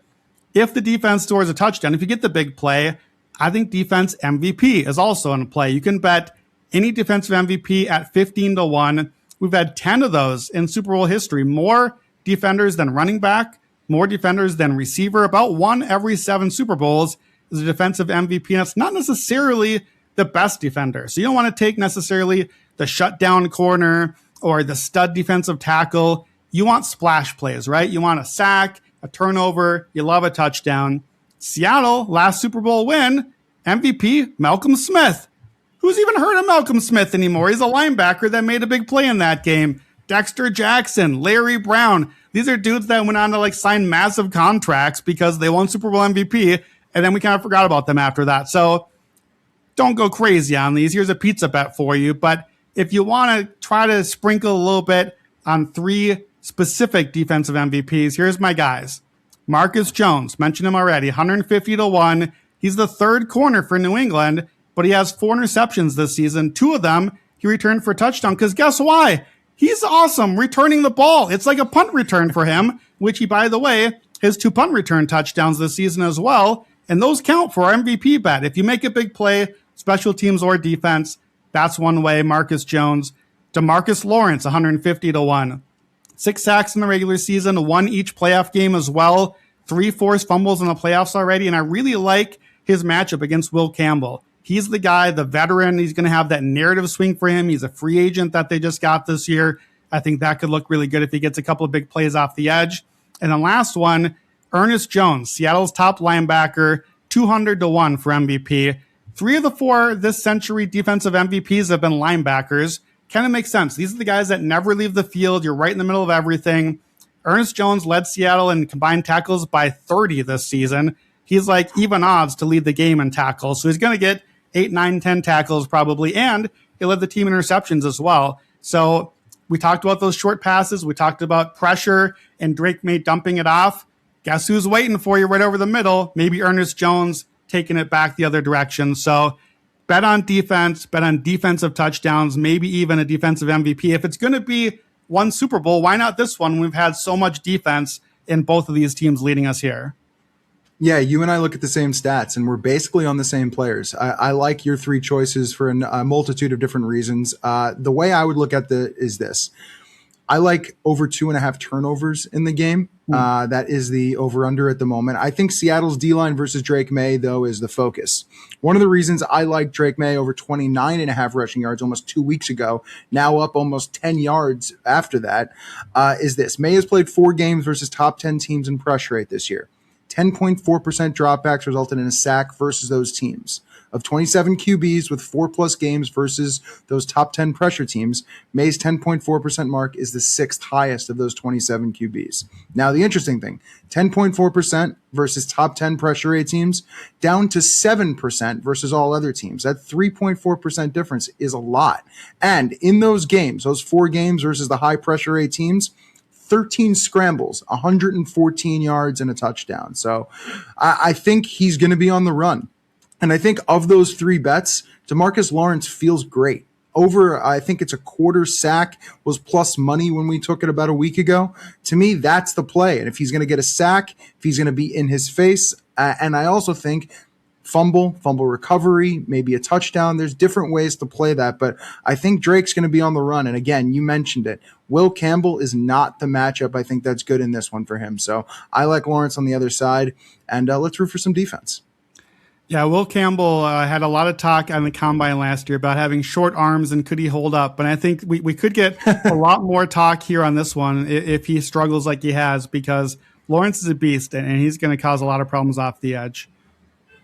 B: if the defense scores a touchdown, if you get the big play, I think defense MVP is also in play. You can bet any defensive MVP at 15-1. We've had 10 of those in Super Bowl history. More defenders than running back, more defenders than receiver. About 1 every 7 Super Bowls is a defensive MVP. And it's not necessarily the best defender. So you don't want to take necessarily the shutdown corner or the stud defensive tackle. You want splash plays, right? You want a sack, a turnover. You love a touchdown. Seattle, last Super Bowl win, MVP, Malcolm Smith. Who's even heard of Malcolm Smith anymore? He's a linebacker that made a big play in that game. Dexter Jackson, Larry Brown. These are dudes that went on to sign massive contracts because they won Super Bowl MVP, and then we kind of forgot about them after that. So don't go crazy on these. Here's a pizza bet for you. But if you want to try to sprinkle a little bit on 3 specific defensive MVPs, here's my guys. Marcus Jones, mentioned him already, 150-1. He's the 3rd corner for New England, but he has 4 interceptions this season. 2 of them he returned for a touchdown, because guess why? He's awesome returning the ball. It's like a punt return for him, which he, by the way, his 2 punt return touchdowns this season as well. And those count for our MVP bet. If you make a big play, special teams or defense, that's one way. Marcus Jones. DeMarcus Lawrence, 150-1. 6 sacks in the regular season, 1 each playoff game as well. 3 forced fumbles in the playoffs already. And I really like his matchup against Will Campbell. He's the guy, the veteran. He's going to have that narrative swing for him. He's a free agent that they just got this year. I think that could look really good if he gets a couple of big plays off the edge. And the last one, Ernest Jones, Seattle's top linebacker, 200-1 for MVP. 3 of the 4 this century defensive MVPs have been linebackers. Kind of makes sense. These are the guys that never leave the field. You're right in the middle of everything. Ernest Jones led Seattle in combined tackles by 30 this season. he's like even odds to lead the game in tackles. So he's going to get 8, 9, 10 tackles probably, and he'll lead the team in interceptions as well. So we talked about those short passes. We talked about pressure and Drake Maye dumping it off. Guess who's waiting for you right over the middle? Maybe Ernest Jones taking it back the other direction. So bet on defense, bet on defensive touchdowns, maybe even a defensive MVP. If it's going to be one Super Bowl, why not this one? We've had so much defense in both of these teams leading us here.
A: Yeah, you and I look at the same stats, and we're basically on the same players. I like your three choices for a multitude of different reasons. The way I would look at is this. I like over 2.5 turnovers in the game. That is the over-under at the moment. I think Seattle's D-line versus Drake Maye, though, is the focus. One of the reasons I like Drake Maye over 29.5 rushing yards almost 2 weeks ago, now up almost 10 yards after that, is this. Maye has played 4 games versus top 10 teams in pressure rate this year. 10.4% dropbacks resulted in a sack versus those teams. Of 27 QBs with 4+ games versus those top 10 pressure teams, Maye's 10.4% mark is the 6th highest of those 27 QBs. Now, the interesting thing, 10.4% versus top 10 pressure rate teams, down to 7% versus all other teams. That 3.4% difference is a lot. And in those games, those 4 games versus the high pressure rate teams, 13 scrambles, 114 yards, and a touchdown. So I think he's going to be on the run. And I think of those 3 bets, DeMarcus Lawrence feels great. Over, I think it's a quarter sack was plus money when we took it about a week ago. To me, that's the play. And if he's going to get a sack, if he's going to be in his face, and I also think fumble recovery, maybe a touchdown. There's different ways to play that, but I think Drake's going to be on the run. And again, you mentioned it. Will Campbell is not the matchup. I think that's good in this one for him. So I like Lawrence on the other side, and let's root for some defense.
B: Yeah, Will Campbell had a lot of talk on the combine last year about having short arms and could he hold up. And I think we could get a lot more talk here on this one if he struggles like he has, because Lawrence is a beast and he's going to cause a lot of problems off the edge.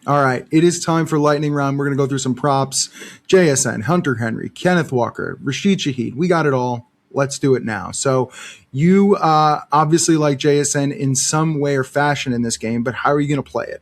A: All right, it is time for lightning round. We're going to go through some props. JSN, Hunter Henry, Kenneth Walker, Rashid Shaheed. We got it all. Let's do it now. So you obviously like JSN in some way or fashion in this game, but how are you going to play it?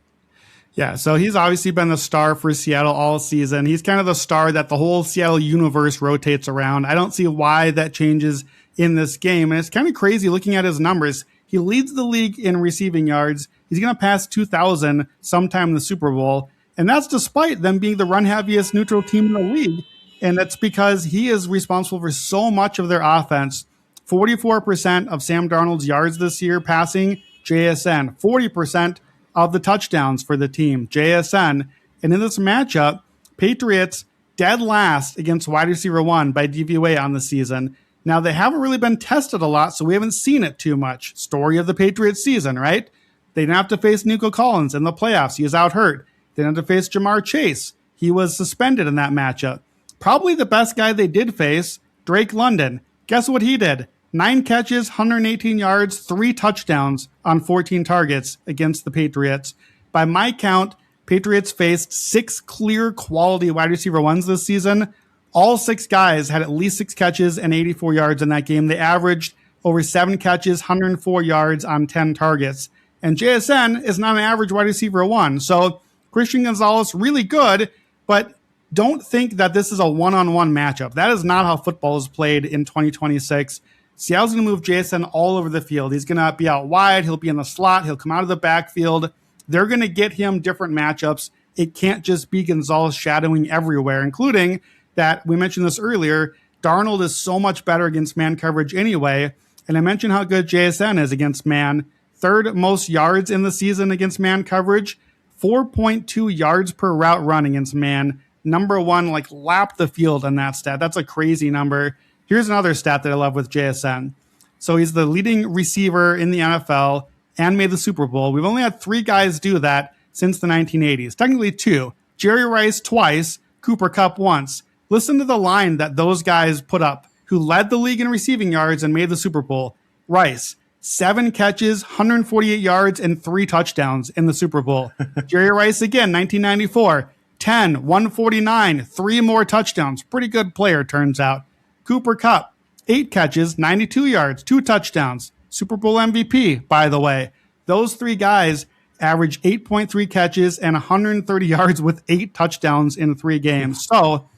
B: Yeah, so he's obviously been the star for Seattle all season. He's kind of the star that the whole Seattle universe rotates around. I don't see why that changes in this game. And it's kind of crazy looking at his numbers. He leads the league in receiving yards. He's going to pass 2,000 sometime in the Super Bowl. And that's despite them being the run-heaviest neutral team in the league. And that's because he is responsible for so much of their offense. 44% of Sam Darnold's yards this year passing, JSN. 40% of the touchdowns for the team, JSN. And in this matchup, Patriots dead last against wide receiver 1 by DVOA on the season. Now, they haven't really been tested a lot, so we haven't seen it too much. Story of the Patriots season, right? They didn't have to face Nico Collins in the playoffs. He was out hurt. They didn't have to face Jamar Chase. He was suspended in that matchup. Probably the best guy they did face, Drake London. Guess what he did? 9 catches, 118 yards, 3 touchdowns on 14 targets against the Patriots. By my count, Patriots faced 6 clear quality wide receiver 1s this season. All 6 guys had at least 6 catches and 84 yards in that game. They averaged over 7 catches, 104 yards on 10 targets. And JSN is not an average wide receiver 1. So Christian Gonzalez, really good, but don't think that this is a one-on-one matchup. That is not how football is played in 2026. Seattle's going to move JSN all over the field. He's going to be out wide. He'll be in the slot. He'll come out of the backfield. They're going to get him different matchups. It can't just be Gonzalez shadowing everywhere, including that we mentioned this earlier. Darnold is so much better against man coverage anyway. And I mentioned how good JSN is against man. 3rd most yards in the season against man coverage. 4.2 yards per route run against man. Number 1, lap the field on that stat. That's a crazy number. Here's another stat that I love with JSN. So he's the leading receiver in the NFL and made the Super Bowl. We've only had 3 guys do that since the 1980s. Technically 2. Jerry Rice twice, Cooper Kupp once. Listen to the line that those guys put up, who led the league in receiving yards and made the Super Bowl. Rice, 7 catches, 148 yards, and 3 touchdowns in the Super Bowl. Jerry Rice again, 1994, 10, 149, 3 more touchdowns. Pretty good player, turns out. Cooper Kupp, 8 catches, 92 yards, 2 touchdowns. Super Bowl MVP, by the way. Those 3 guys averaged 8.3 catches and 130 yards with 8 touchdowns in 3 games. So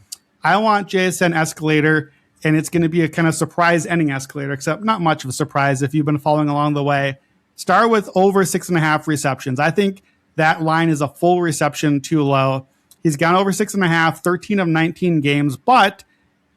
B: I want JSN escalator, and it's going to be a kind of surprise ending escalator, except not much of a surprise if you've been following along the way. Start with over 6.5 receptions. I think that line is a full reception too low. He's gone over 6.5, 13 of 19 games, but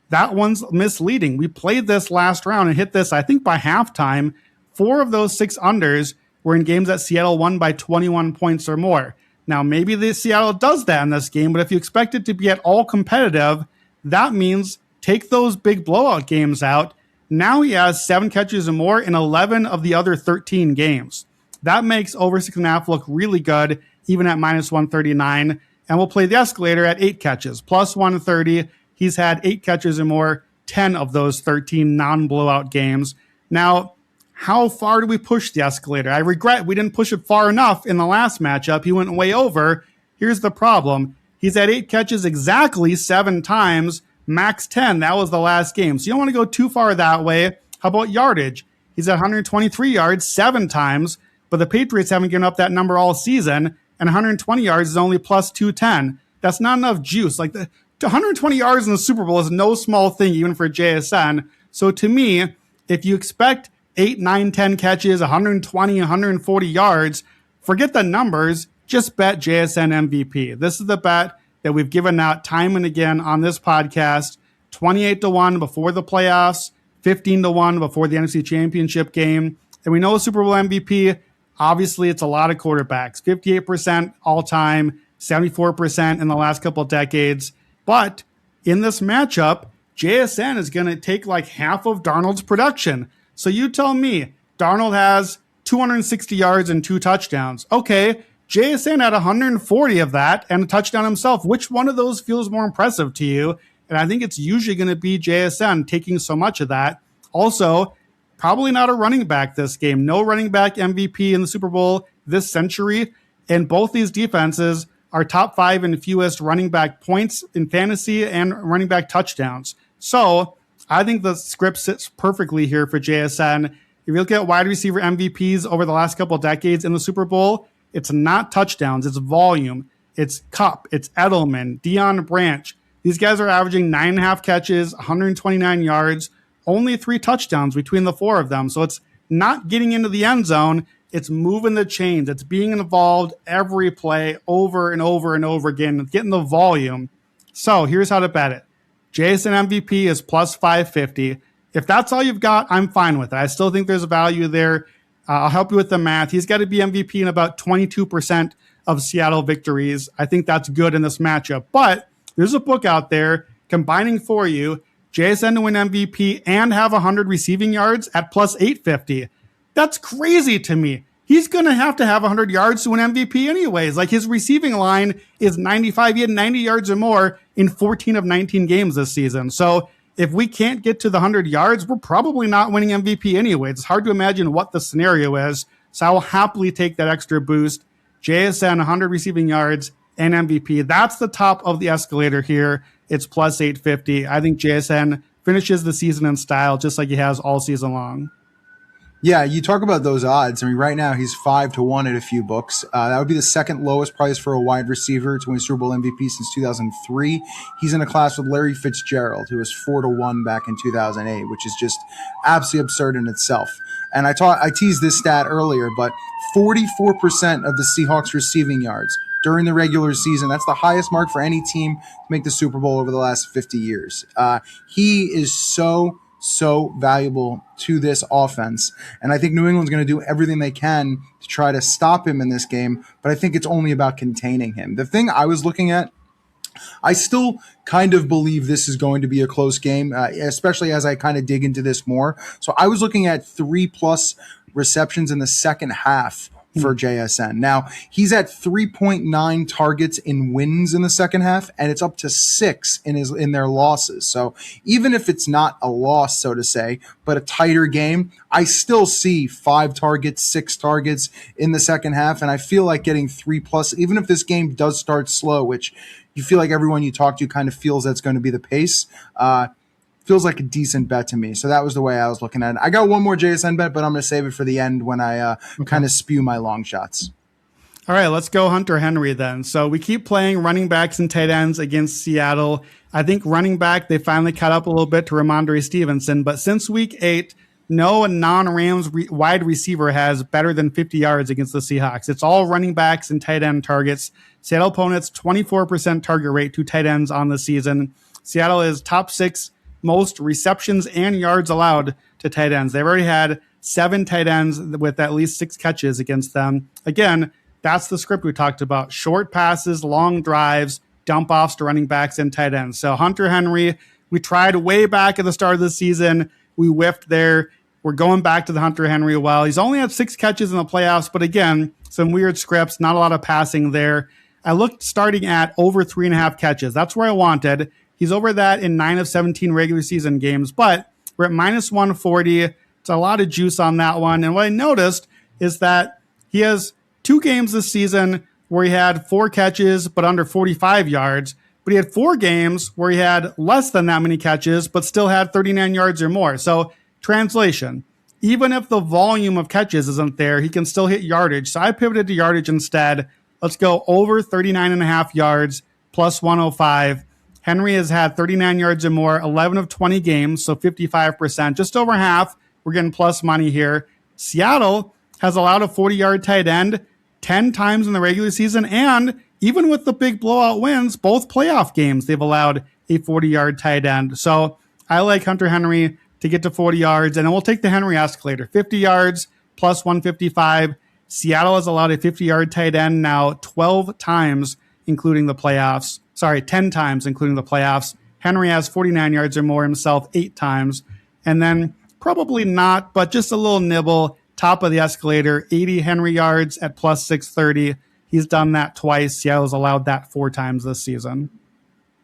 B: that one's misleading. We played this last round and hit this, I think, by halftime. 4 of those 6 unders were in games that Seattle won by 21 points or more. Now, maybe the Seattle does that in this game, but if you expect it to be at all competitive, that means take those big blowout games out. Now he has 7 catches or more in 11 of the other 13 games. That makes over 6.5 look really good, even at minus 139. And we'll play the escalator at 8 catches, plus 130. He's had 8 catches or more, 10 of those 13 non-blowout games. Now, how far do we push the escalator? I regret we didn't push it far enough in the last matchup. He went way over. Here's the problem. He's had 8 catches exactly 7 times, max 10. That was the last game. So you don't want to go too far that way. How about yardage? He's at 123 yards 7 times, but the Patriots haven't given up that number all season, and 120 yards is only plus 210. That's not enough juice. Like 120 yards in the Super Bowl is no small thing, even for JSN. So to me, if you expect 8, 9, 10 catches, 120, 140 yards, forget the numbers, just bet JSN MVP. This is the bet that we've given out time and again on this podcast. 28-1 before the playoffs, 15-1 before the NFC Championship game. And we know Super Bowl MVP, obviously it's a lot of quarterbacks. 58% all-time, 74% in the last couple of decades. But in this matchup, JSN is going to take like half of Darnold's production. So you tell me, Darnold has 260 yards and 2 touchdowns. Okay, JSN had 140 of that and a touchdown himself. Which one of those feels more impressive to you? And I think it's usually going to be JSN taking so much of that. Also, probably not a running back this game. No running back MVP in the Super Bowl this century. And both these defenses are top 5 in fewest running back points in fantasy and running back touchdowns. So I think the script sits perfectly here for JSN. If you look at wide receiver MVPs over the last couple of decades in the Super Bowl, it's not touchdowns, it's volume. It's Kupp, it's Edelman, Deion Branch. These guys are averaging 9.5 catches, 129 yards, only 3 touchdowns between the 4 of them. So it's not getting into the end zone. It's moving the chains. It's being involved every play over and over and over again, getting the volume. So here's how to bet it. JSN MVP is plus 550. If that's all you've got, I'm fine with it. I still think there's a value there. I'll help you with the math. He's got to be MVP in about 22% of Seattle victories. I think that's good in this matchup. But there's a book out there combining for you JSN to win MVP and have 100 receiving yards at plus 850. That's crazy to me. He's going to have 100 yards to win MVP anyways. Like his receiving line is 95. He had 90 yards or more in 14 of 19 games this season. So if we can't get to the 100 yards, we're probably not winning MVP anyway. It's hard to imagine what the scenario is. So I will happily take that extra boost. JSN, 100 receiving yards and MVP. That's the top of the escalator here. It's plus 850. I think JSN finishes the season in style just like he has all season long.
A: Yeah, you talk about those odds. I mean, right now he's 5-1 at a few books. That would be the second lowest price for a wide receiver to win Super Bowl MVP since 2003. He's in a class with Larry Fitzgerald, who was 4-1 back in 2008, which is just absolutely absurd in itself. And I teased this stat earlier, but 44% of the Seahawks receiving yards during the regular season. That's the highest mark for any team to make the Super Bowl over the last 50 years. He is so valuable to this offense. And I think New England's going to do everything they can to try to stop him in this game, but I think it's only about containing him. The thing I was looking at, I still kind of believe this is going to be a close game, especially as I kind of dig into this more. So I was looking at 3+ receptions in the second half for JSN. Now, he's at 3.9 targets in wins in the second half, and it's up to 6 in their losses. So even if it's not a loss, so to say, but a tighter game, I still see 5 targets, 6 targets in the second half, and I feel like getting 3+, even if this game does start slow, which you feel like everyone you talk to kind of feels that's going to be the pace, feels like a decent bet to me. So that was the way I was looking at it. I got one more JSN bet, but I'm going to save it for the end when I kind of spew my long shots.
B: All right, let's go Hunter Henry then. So we keep playing running backs and tight ends against Seattle. I think running back, they finally caught up a little bit to Ramondre Stevenson. But since week 8, no non-Rams wide receiver has better than 50 yards against the Seahawks. It's all running backs and tight end targets. Seattle opponents, 24% target rate to tight ends on the season. Seattle is top 6 most receptions and yards allowed to tight ends. They've already had 7 tight ends with at least 6 catches against them. Again, that's the script we talked about. Short passes, long drives, dump offs to running backs and tight ends. So Hunter Henry, we tried way back at the start of the season. We whiffed there. We're going back to the Hunter Henry well. He's only had 6 catches in the playoffs, but again, some weird scripts, not a lot of passing there. I looked starting at over 3.5 catches. That's where I wanted. He's over that in 9 of 17 regular season games, but we're at minus 140. It's a lot of juice on that one. And what I noticed is that he has 2 games this season where he had 4 catches but under 45 yards, but he had 4 games where he had less than that many catches but still had 39 yards or more. So translation, even if the volume of catches isn't there, he can still hit yardage. So I pivoted to yardage instead. Let's go over 39.5 yards plus 105. Henry has had 39 yards or more, 11 of 20 games, so 55%, just over half. We're getting plus money here. Seattle has allowed a 40-yard tight end 10 times in the regular season, and even with the big blowout wins, both playoff games, they've allowed a 40-yard tight end. So I like Hunter Henry to get to 40 yards, and then we'll take the Henry escalator. 50 yards plus 155. Seattle has allowed a 50-yard tight end now 12 times, including the playoffs. 10 times, including the playoffs. Henry has 49 yards or more himself 8 times. And then probably not, but just a little nibble, top of the escalator, 80 Henry yards at plus 630. He's done that twice. Seattle's allowed that 4 times this season.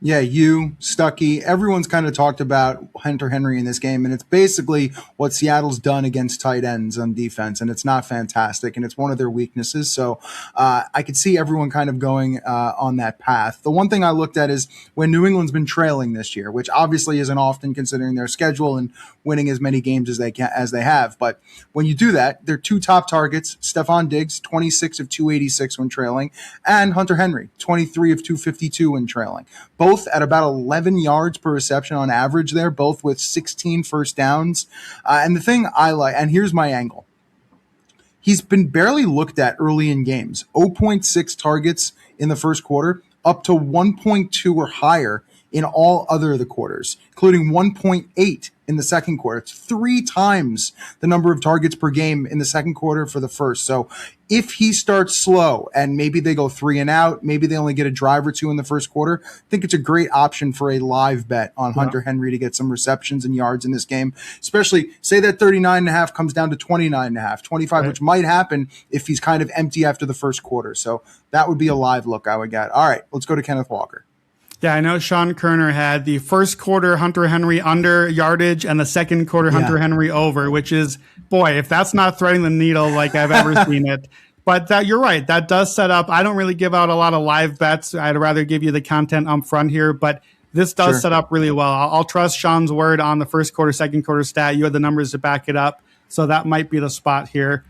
A: Yeah, you, Stuckey, everyone's kind of talked about Hunter Henry in this game, and it's basically what Seattle's done against tight ends on defense, and it's not fantastic, and it's one of their weaknesses. So I could see everyone kind of going on that path. The one thing I looked at is when New England's been trailing this year, which obviously isn't often considering their schedule and winning as many games as they have. But when you do that, their 2 top targets, Stephon Diggs, 26 of 286 when trailing, and Hunter Henry, 23 of 252 when trailing. Both at about 11 yards per reception on average there, both with 16 first downs. And the thing I like, and here's my angle, he's been barely looked at early in games. 0.6 targets in the first quarter, up to 1.2 or higher in all other of the quarters, including 1.8 in the second quarter. It's 3 times the number of targets per game in the second quarter for the first. So if he starts slow and maybe they go 3 and out, maybe they only get a drive or 2 in the first quarter, I think it's a great option for a live bet on Hunter Henry to get some receptions and yards in this game, especially say that 39.5 comes down to 29.5, 25, right, which might happen if he's kind of empty after the first quarter. So that would be a live look I would get. All right, let's go to Kenneth Walker.
B: Yeah, I know Sean Kerner had the first quarter Hunter Henry under yardage and the second quarter Hunter Henry over, which is, boy, if that's not threading the needle like I've ever seen it. But that, you're right, that does set up. I don't really give out a lot of live bets. I'd rather give you the content up front here, but this does set up really well. I'll trust Sean's word on the first quarter, second quarter stat. You had the numbers to back it up, so that might be the spot here.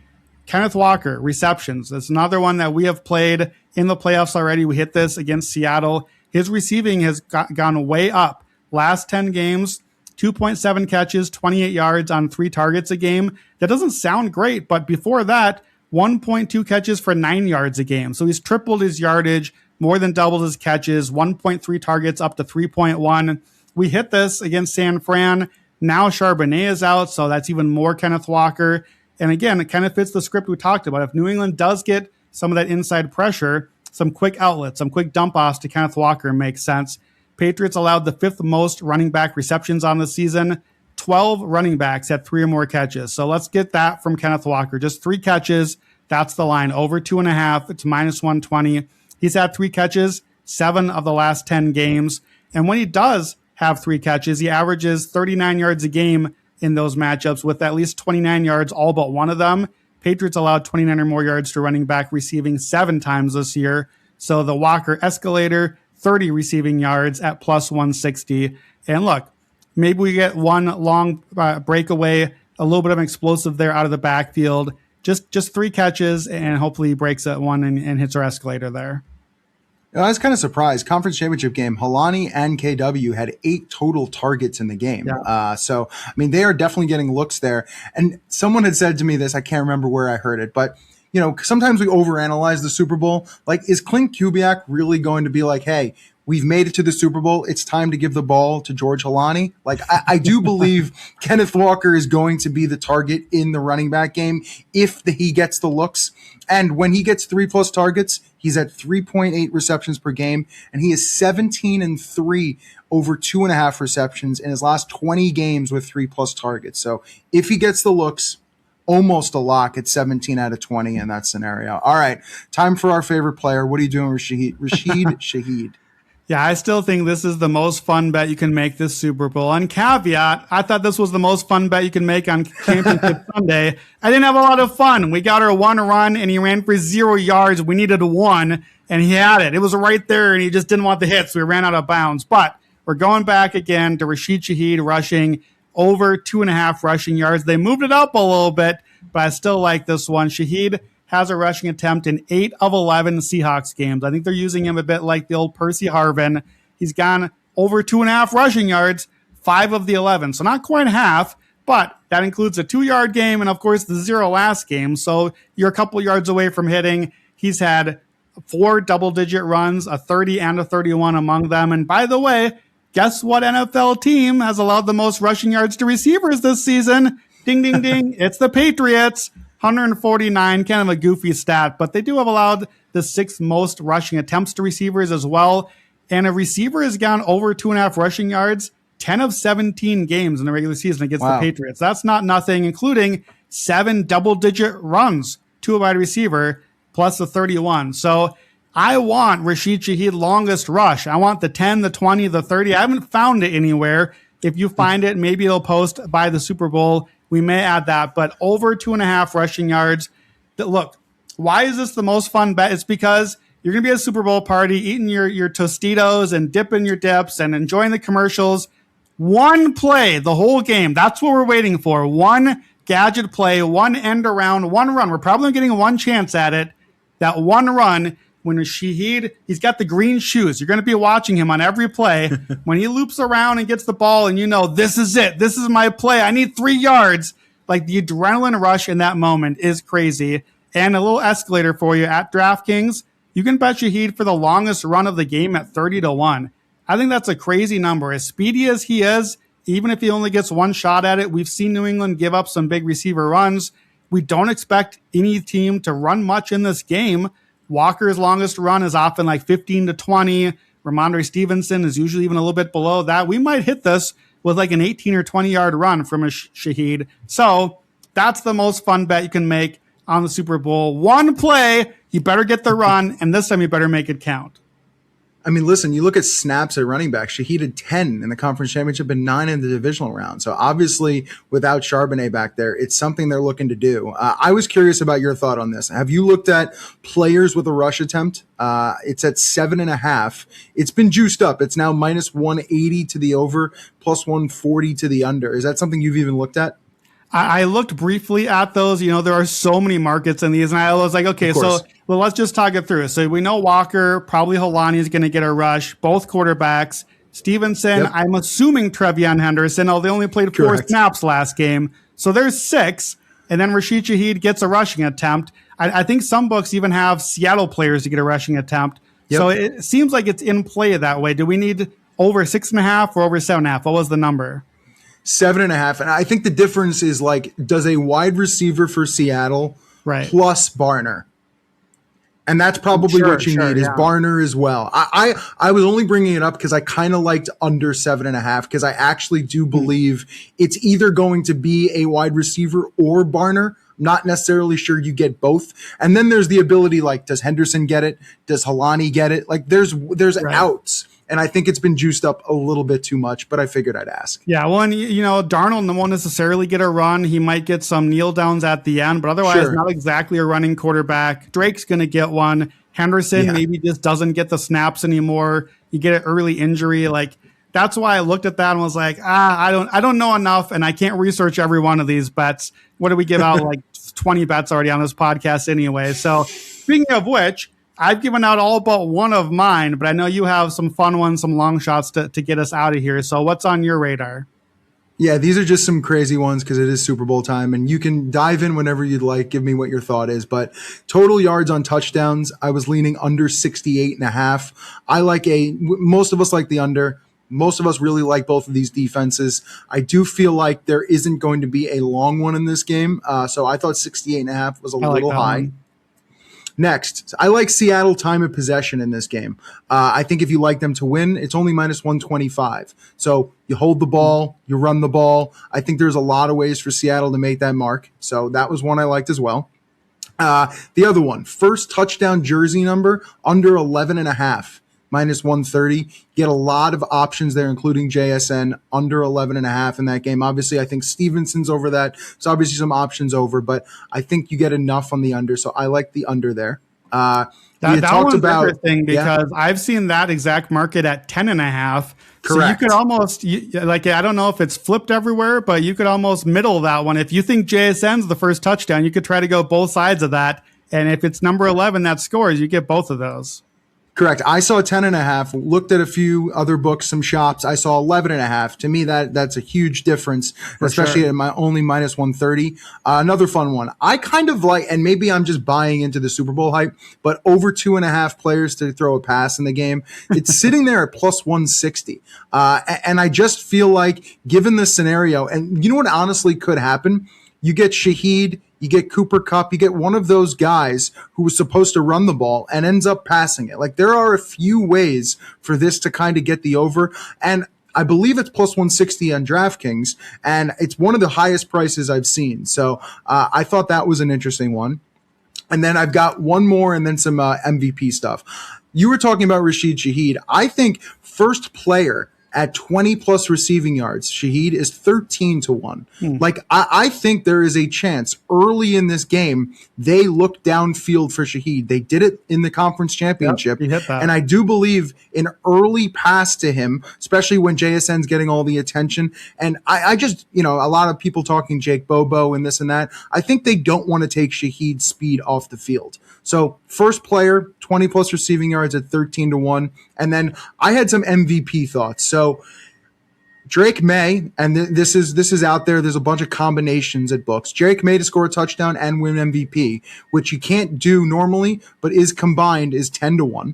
B: Kenneth Walker, receptions. That's another one that we have played in the playoffs already. We hit this against Seattle. His receiving has gone way up. Last 10 games, 2.7 catches, 28 yards on 3 targets a game. That doesn't sound great, but before that, 1.2 catches for 9 yards a game. So he's tripled his yardage, more than doubled his catches, 1.3 targets up to 3.1. We hit this against San Fran. Now Charbonnet is out, so that's even more Kenneth Walker. And again, it kind of fits the script we talked about. If New England does get some of that inside pressure, some quick outlets, some quick dump-offs to Kenneth Walker makes sense. Patriots allowed the 5th most running back receptions on the season. 12 running backs had 3 or more catches. So let's get that from Kenneth Walker. Just 3 catches. That's the line. Over 2.5. It's minus 120. He's had 3 catches, 7 of the last 10 games. And when he does have 3 catches, he averages 39 yards a game in those matchups with at least 29 yards, all but one of them. Patriots allowed 29 or more yards to running back receiving 7 times this year. So the Walker escalator, 30 receiving yards at plus 160. And look, maybe we get one long breakaway, a little bit of an explosive there out of the backfield. just 3 catches, and hopefully he breaks that one and hits our escalator there.
A: I was kind of surprised. Conference championship game, Halani and KW had 8 total targets in the game.
B: Yeah.
A: So, I mean, they are definitely getting looks there. And someone had said to me this, I can't remember where I heard it, but sometimes we overanalyze the Super Bowl. Like, is Clint Kubiak really going to be like, hey, we've made it to the Super Bowl, it's time to give the ball to George Halani? Like, I do believe Kenneth Walker is going to be the target in the running back game if he gets the looks. And when he gets 3+ targets, he's at 3.8 receptions per game, and he is 17-3 over 2.5 receptions in his last 20 games with 3+ targets. So if he gets the looks, almost a lock at 17 out of 20 in that scenario. All right, time for our favorite player. What are you doing, Rashid Shaheed?
B: Yeah, I still think this is the most fun bet you can make this Super Bowl. And caveat, I thought this was the most fun bet you can make on Championship Sunday. I didn't have a lot of fun. We got our one run, and he ran for 0 yards. We needed a 1, and he had it. It was right there, and he just didn't want the hit, so we ran out of bounds. But we're going back again to Rashid Shaheed rushing over 2.5 rushing yards. They moved it up a little bit, but I still like this one. Shaheed has a rushing attempt in 8 of 11 Seahawks games. I think they're using him a bit like the old Percy Harvin. He's gone over 2.5 rushing yards, 5 of the 11. So not quite half, but that includes a 2-yard game and, of course, the 0 last game. So you're a couple yards away from hitting. He's had 4 double-digit runs, a 30 and a 31 among them. And by the way, guess what NFL team has allowed the most rushing yards to receivers this season? Ding, ding, ding. It's the Patriots. 149, kind of a goofy stat, but they do have allowed the 6th most rushing attempts to receivers as well. And a receiver has gone over 2.5 rushing yards, 10 of 17 games in the regular season against the Patriots. That's not nothing, including 7 double-digit runs to a wide receiver, plus the 31. So I want Rashid Shaheed longest rush. I want the 10, the 20, the 30. I haven't found it anywhere. If you find it, maybe it'll post by the Super Bowl. We may add that, but over 2.5 rushing yards. Look, why is this the most fun bet? It's because you're going to be at a Super Bowl party, eating your Tostitos and dipping your dips and enjoying the commercials. One play the whole game. That's what we're waiting for. One gadget play, one end around, one run. We're probably getting one chance at it. That one run, when Shaheed, he's got the green shoes. You're going to be watching him on every play. When he loops around and gets the ball and this is it. This is my play. I need 3 yards. Like, the adrenaline rush in that moment is crazy. And a little escalator for you at DraftKings. You can bet Shaheed for the longest run of the game at 30-1. I think that's a crazy number. As speedy as he is, even if he only gets one shot at it, we've seen New England give up some big receiver runs. We don't expect any team to run much in this game. Walker's longest run is often like 15-20. Ramondre Stevenson is usually even a little bit below that. We might hit this with like an 18 or 20-yard run from a Shaheed. So that's the most fun bet you can make on the Super Bowl. One play, you better get the run, and this time you better make it count.
A: I mean, listen, you look at snaps at running back. Shaheed had 10 in the conference championship and 9 in the divisional round. So obviously, without Charbonnet back there, it's something they're looking to do. I was curious about your thought on this. Have you looked at players with a rush attempt? It's at 7.5. It's been juiced up. It's now minus 180 to the over, plus 140 to the under. Is that something you've even looked at?
B: I looked briefly at those. There are so many markets in these, and I was like, okay, so let's just talk it through. So we know Walker, probably Halani is going to get a rush, both quarterbacks. Stevenson, yep. I'm assuming Trevion Henderson, although they only played 4 snaps last game. So there's 6, and then Rashid Shaheed gets a rushing attempt. I think some books even have Seattle players to get a rushing attempt. Yep. So it seems like it's in play that way. Do we need over 6.5 or over 7.5? What was the number?
A: 7.5, and I think the difference is like, does a wide receiver for Seattle plus Barner, and that's probably what you need is Barner as well. I was only bringing it up because I kind of liked under 7.5 because I actually do believe it's either going to be a wide receiver or Barner. Not necessarily sure you get both, and then there's the ability like, does Henderson get it? Does Halani get it? Like, there's outs. And I think it's been juiced up a little bit too much, but I figured I'd ask.
B: Yeah, well, and Darnold won't necessarily get a run. He might get some kneel downs at the end, but otherwise not exactly a running quarterback. Drake's going to get one. Henderson maybe just doesn't get the snaps anymore. You get an early injury. Like, that's why I looked at that and was like, I don't know enough, and I can't research every one of these bets. What do we give out, like 20 bets already on this podcast anyway? So speaking of which, I've given out all but one of mine, but I know you have some fun ones, some long shots to get us out of here. So what's on your radar?
A: Yeah, these are just some crazy ones because it is Super Bowl time, and you can dive in whenever you'd like. Give me what your thought is. But total yards on touchdowns, I was leaning under 68.5. Most of us like the under. Most of us really like both of these defenses. I do feel like there isn't going to be a long one in this game. So I thought 68.5 was a little high.
B: One.
A: Next, I like Seattle time of possession in this game. I think if you like them to win, it's only minus 125. So you hold the ball, you run the ball. I think there's a lot of ways for Seattle to make that mark. So that was one I liked as well. The other one, first touchdown jersey number, under 11.5. Minus 130. Get a lot of options there, including JSN, under 11.5 in that game. Obviously, I think Stevenson's over that. So obviously some options over, but I think you get enough on the under. So I like the under there.
B: That one's interesting because I've seen that exact market at 10.5.
A: Correct.
B: So you could almost, I don't know if it's flipped everywhere, but you could almost middle that one. If you think JSN's the first touchdown, you could try to go both sides of that. And if it's number 11 that scores, you get both of those.
A: Correct. I saw 10.5, looked at a few other books, some shops. I saw 11.5. To me, that's a huge difference, especially at my only minus 130. Another fun one. I kind of like, and maybe I'm just buying into the Super Bowl hype, but over 2.5 players to throw a pass in the game. It's sitting there at plus 160. And I just feel like given the scenario, and you know what honestly could happen? You get Shaheed, you get Cooper Kupp, you get one of those guys who was supposed to run the ball and ends up passing it. Like there are a few ways for this to kind of get the over. And I believe it's plus 160 on DraftKings, and it's one of the highest prices I've seen. So I thought that was an interesting one. And then I've got one more and then some MVP stuff. You were talking about Rashid Shaheed. I think first player at 20 plus receiving yards, Shaheed is 13-1. Like I think there is a chance early in this game they look downfield for Shaheed. They did it in the conference championship,
B: he hit that.
A: And I do believe an early pass to him, especially when JSN's getting all the attention. And I just, a lot of people talking Jake Bobo and this and that. I think they don't want to take Shaheed's speed off the field. So first player, 20 plus receiving yards at 13-1. And then I had some MVP thoughts. So Drake Maye, and this is out there. There's a bunch of combinations at books. Drake Maye to score a touchdown and win MVP, which you can't do normally, but is combined is 10-1.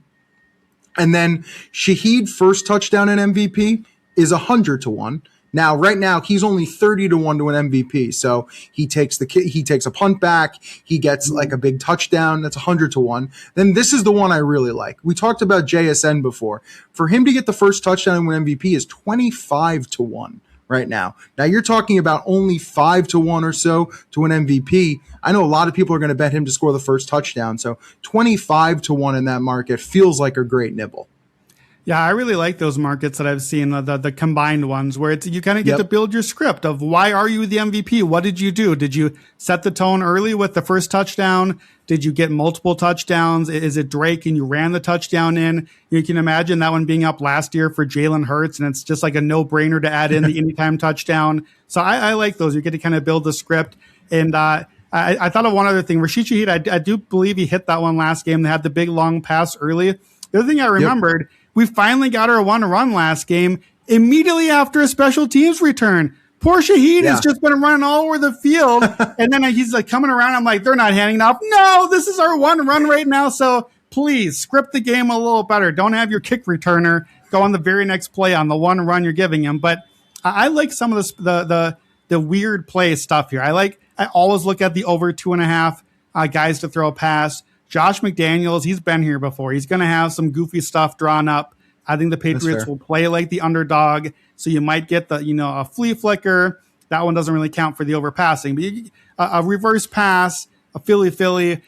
A: And then Shaheed first touchdown and MVP is 100-1. Now, right now, he's only 30-1 to an MVP. So he takes a punt back. He gets like a big touchdown. That's 100-1. Then this is the one I really like. We talked about JSN before. For him to get the first touchdown and win MVP is 25-1 right now. Now you're talking about only 5-1 or so to an MVP. I know a lot of people are going to bet him to score the first touchdown. So 25-1 in that market feels like a great nibble.
B: Yeah, I really like those markets that I've seen, the combined ones, where you kind of get to build your script of why are you the MVP? What did you do? Did you set the tone early with the first touchdown? Did you get multiple touchdowns? Is it Drake and you ran the touchdown in? You can imagine that one being up last year for Jalen Hurts, and it's just like a no-brainer to add in the anytime touchdown. So I like those. You get to kind of build the script. And I thought of one other thing. Rashid Shaheed, I do believe he hit that one last game. They had the big long pass early. The other thing I remembered, we finally got our one run last game immediately after a special teams return. Poor Shaheed has just been running all over the field. And then he's like coming around. I'm like, they're not handing off. No, this is our one run right now. So please script the game a little better. Don't have your kick returner go on the very next play on the one run you're giving him. But I like some of this, the weird play stuff here. I always look at the over 2.5 guys to throw a pass. Josh McDaniels, he's been here before. He's going to have some goofy stuff drawn up. I think the Patriots will play like the underdog, so you might get a flea flicker. That one doesn't really count for the overpassing, but a reverse pass, a Philly.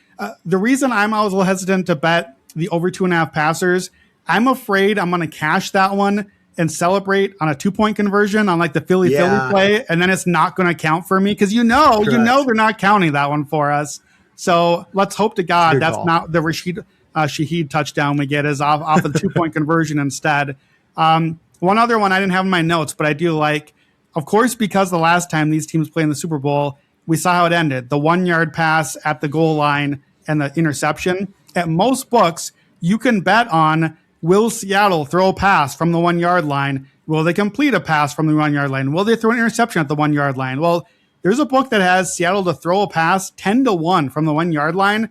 B: The reason I'm always a little hesitant to bet the over 2.5 passers, I'm afraid I'm going to cash that one and celebrate on a 2-point conversion on like the Philly play, and then it's not going to count for me because they're not counting that one for us. So let's hope to God that's not the Rashid Shaheed touchdown we get is off of the 2-point conversion instead. One One other one I didn't have in my notes, but I do like, of course, because the last time these teams played in the Super Bowl, we saw how it ended. The 1 yard pass at the goal line and the interception. At most books, you can bet on, will Seattle throw a pass from the 1 yard line? Will they complete a pass from the 1 yard line? Will they throw an interception at the 1 yard line? Well, there's a book that has Seattle to throw a pass 10-1 from the 1 yard line.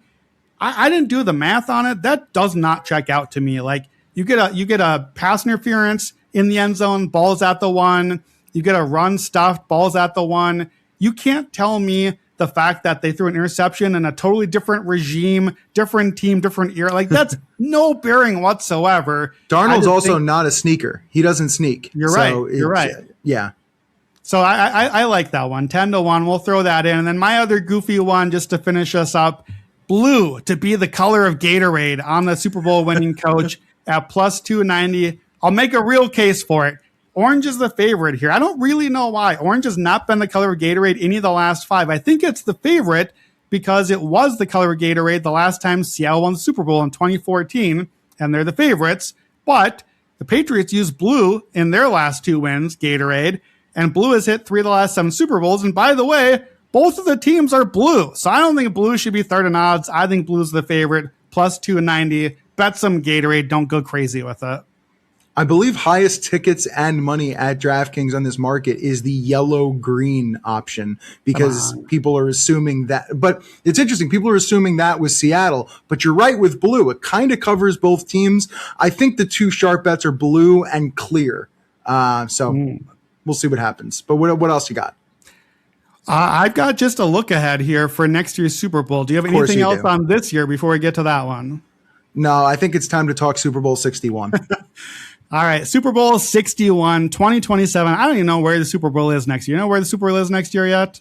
B: I didn't do the math on it. That does not check out to me. Like you get a pass interference in the end zone, balls at the 1. You get a run stuffed, balls at the 1. You can't tell me the fact that they threw an interception in a totally different regime, different team, different era. Like that's no bearing whatsoever.
A: Darnold's also not a sneaker. He doesn't sneak.
B: You're right. You're right.
A: Yeah.
B: So I like that one. 10-1. We'll throw that in. And then my other goofy one, just to finish us up, blue to be the color of Gatorade on the Super Bowl winning coach at plus 290. I'll make a real case for it. Orange is the favorite here. I don't really know why. Orange has not been the color of Gatorade any of the last 5. I think it's the favorite because it was the color of Gatorade the last time Seattle won the Super Bowl in 2014, and they're the favorites. But the Patriots used blue in their last 2 wins, Gatorade, and blue has hit 3 of the last 7 Super Bowls. And by the way, both of the teams are blue. So I don't think blue should be third in odds. I think blue's the favorite, plus 290. Bet some Gatorade. Don't go crazy with it.
A: I believe highest tickets and money at DraftKings on this market is the yellow-green option because people are assuming that. But it's interesting. People are assuming that was Seattle. But you're right with blue. It kind of covers both teams. I think the 2 sharp bets are blue and clear. So we'll see what happens. But what else you got?
B: I've got just a look ahead here for next year's Super Bowl. Do you have anything else on this year before we get to that one?
A: No, I think it's time to talk Super Bowl 61.
B: All right, Super Bowl 61, 2027. I don't even know where the Super Bowl is next year. You know where the Super Bowl is next year yet?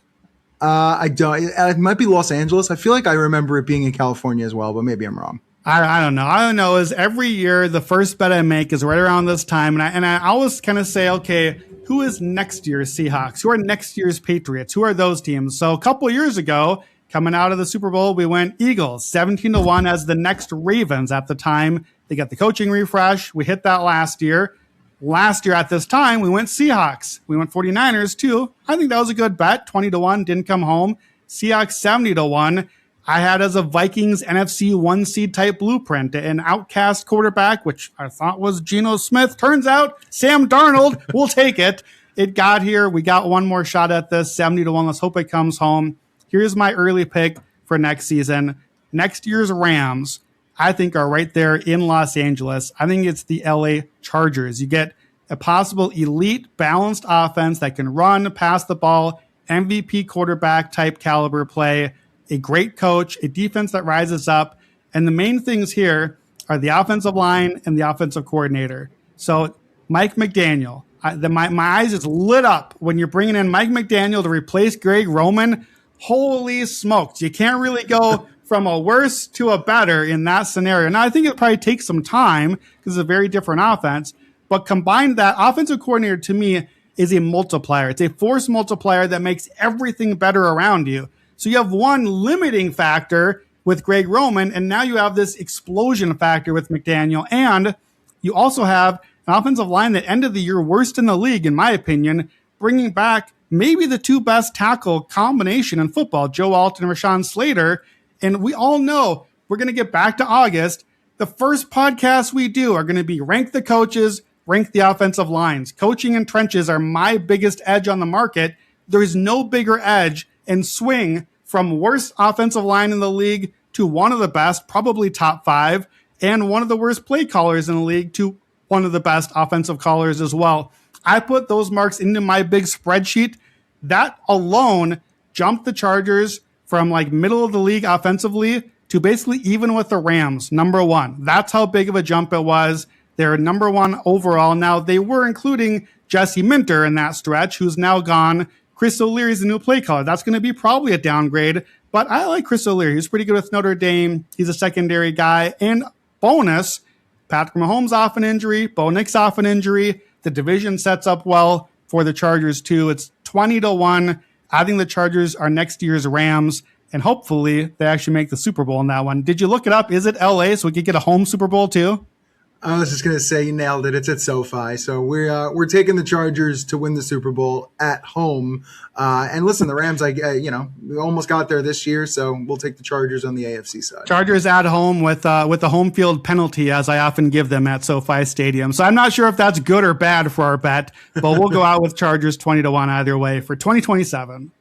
A: I don't. It might be Los Angeles. I feel like I remember it being in California as well, but maybe I'm wrong.
B: I don't know. I don't know is every year the first bet I make is right around this time. And I always kind of say, okay, who is next year's Seahawks? Who are next year's Patriots? Who are those teams? So a couple of years ago, coming out of the Super Bowl, we went Eagles, 17-1 as the next Ravens at the time. They got the coaching refresh. We hit that last year. Last year at this time, we went Seahawks. We went 49ers too. I think that was a good bet. 20-1, didn't come home. Seahawks 70-1. I had as a Vikings NFC 1 seed type blueprint, an outcast quarterback, which I thought was Geno Smith. Turns out Sam Darnold. We'll take it. It got here. We got one more shot at this. 70-1. Let's hope it comes home. Here's my early pick for next season. Next year's Rams, I think, are right there in Los Angeles. I think it's the LA Chargers. You get a possible elite balanced offense that can run, pass the ball, MVP quarterback type caliber play, a great coach, a defense that rises up. And the main things here are the offensive line and the offensive coordinator. So Mike McDaniel, my eyes is lit up when you're bringing in Mike McDaniel to replace Greg Roman. Holy smokes. You can't really go from a worse to a better in that scenario. Now, I think it probably takes some time because it's a very different offense. But combined, that offensive coordinator to me is a multiplier. It's a force multiplier that makes everything better around you. So you have one limiting factor with Greg Roman, and now you have this explosion factor with McDaniel. And you also have an offensive line that ended the year worst in the league, in my opinion, bringing back maybe the 2 best tackle combination in football, Joe Alton and Rashawn Slater. And we all know we're going to get back to August. The first podcasts we do are going to be rank the coaches, rank the offensive lines. Coaching and trenches are my biggest edge on the market. There is no bigger edge and swing from worst offensive line in the league to one of the best, probably top 5, and one of the worst play callers in the league to one of the best offensive callers as well. I put those marks into my big spreadsheet. That alone jumped the Chargers from like middle of the league offensively to basically even with the Rams, number 1. That's how big of a jump it was. They're number 1 overall. Now, they were including Jesse Minter in that stretch, who's now gone. Chris O'Leary's the new play caller. That's going to be probably a downgrade, but I like Chris O'Leary. He's pretty good with Notre Dame. He's a secondary guy. And bonus, Patrick Mahomes off an injury, Bo Nix off an injury. The division sets up well for the Chargers too. It's 20-1. I think the Chargers are next year's Rams, and hopefully they actually make the Super Bowl in that one. Did you look it up? Is it LA so we could get a home Super Bowl too?
A: I was just gonna say you nailed it. It's at SoFi, so we're taking the Chargers to win the Super Bowl at home. And listen, the Rams, we almost got there this year, so we'll take the Chargers on the AFC side.
B: Chargers at home with the home field penalty, as I often give them at SoFi Stadium. So I'm not sure if that's good or bad for our bet, but we'll go out with Chargers 20-1 either way for 2027.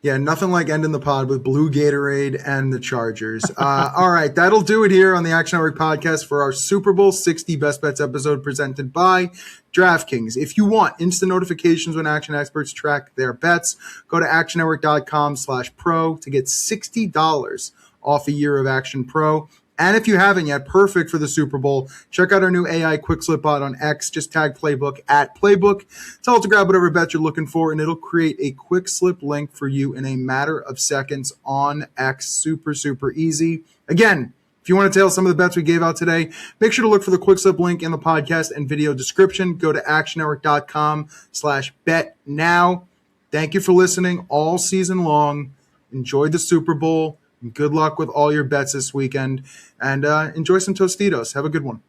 A: Yeah, nothing like ending the pod with blue Gatorade and the Chargers. All right, that'll do it here on the Action Network podcast for our Super Bowl 60 Best Bets episode presented by DraftKings. If you want instant notifications when action experts track their bets, go to actionnetwork.com/pro to get $60 off a year of Action Pro. And if you haven't yet, perfect for the Super Bowl, check out our new AI Quick Slip bot on X. Just tag Playbook at Playbook. Tell it to grab whatever bet you're looking for, and it'll create a quick slip link for you in a matter of seconds on X. Super, super easy. Again, if you want to tail some of the bets we gave out today, make sure to look for the Quick Slip link in the podcast and video description. Go to actionnetwork.com/bet now. Thank you for listening all season long. Enjoy the Super Bowl. Good luck with all your bets this weekend, and enjoy some Tostitos. Have a good one.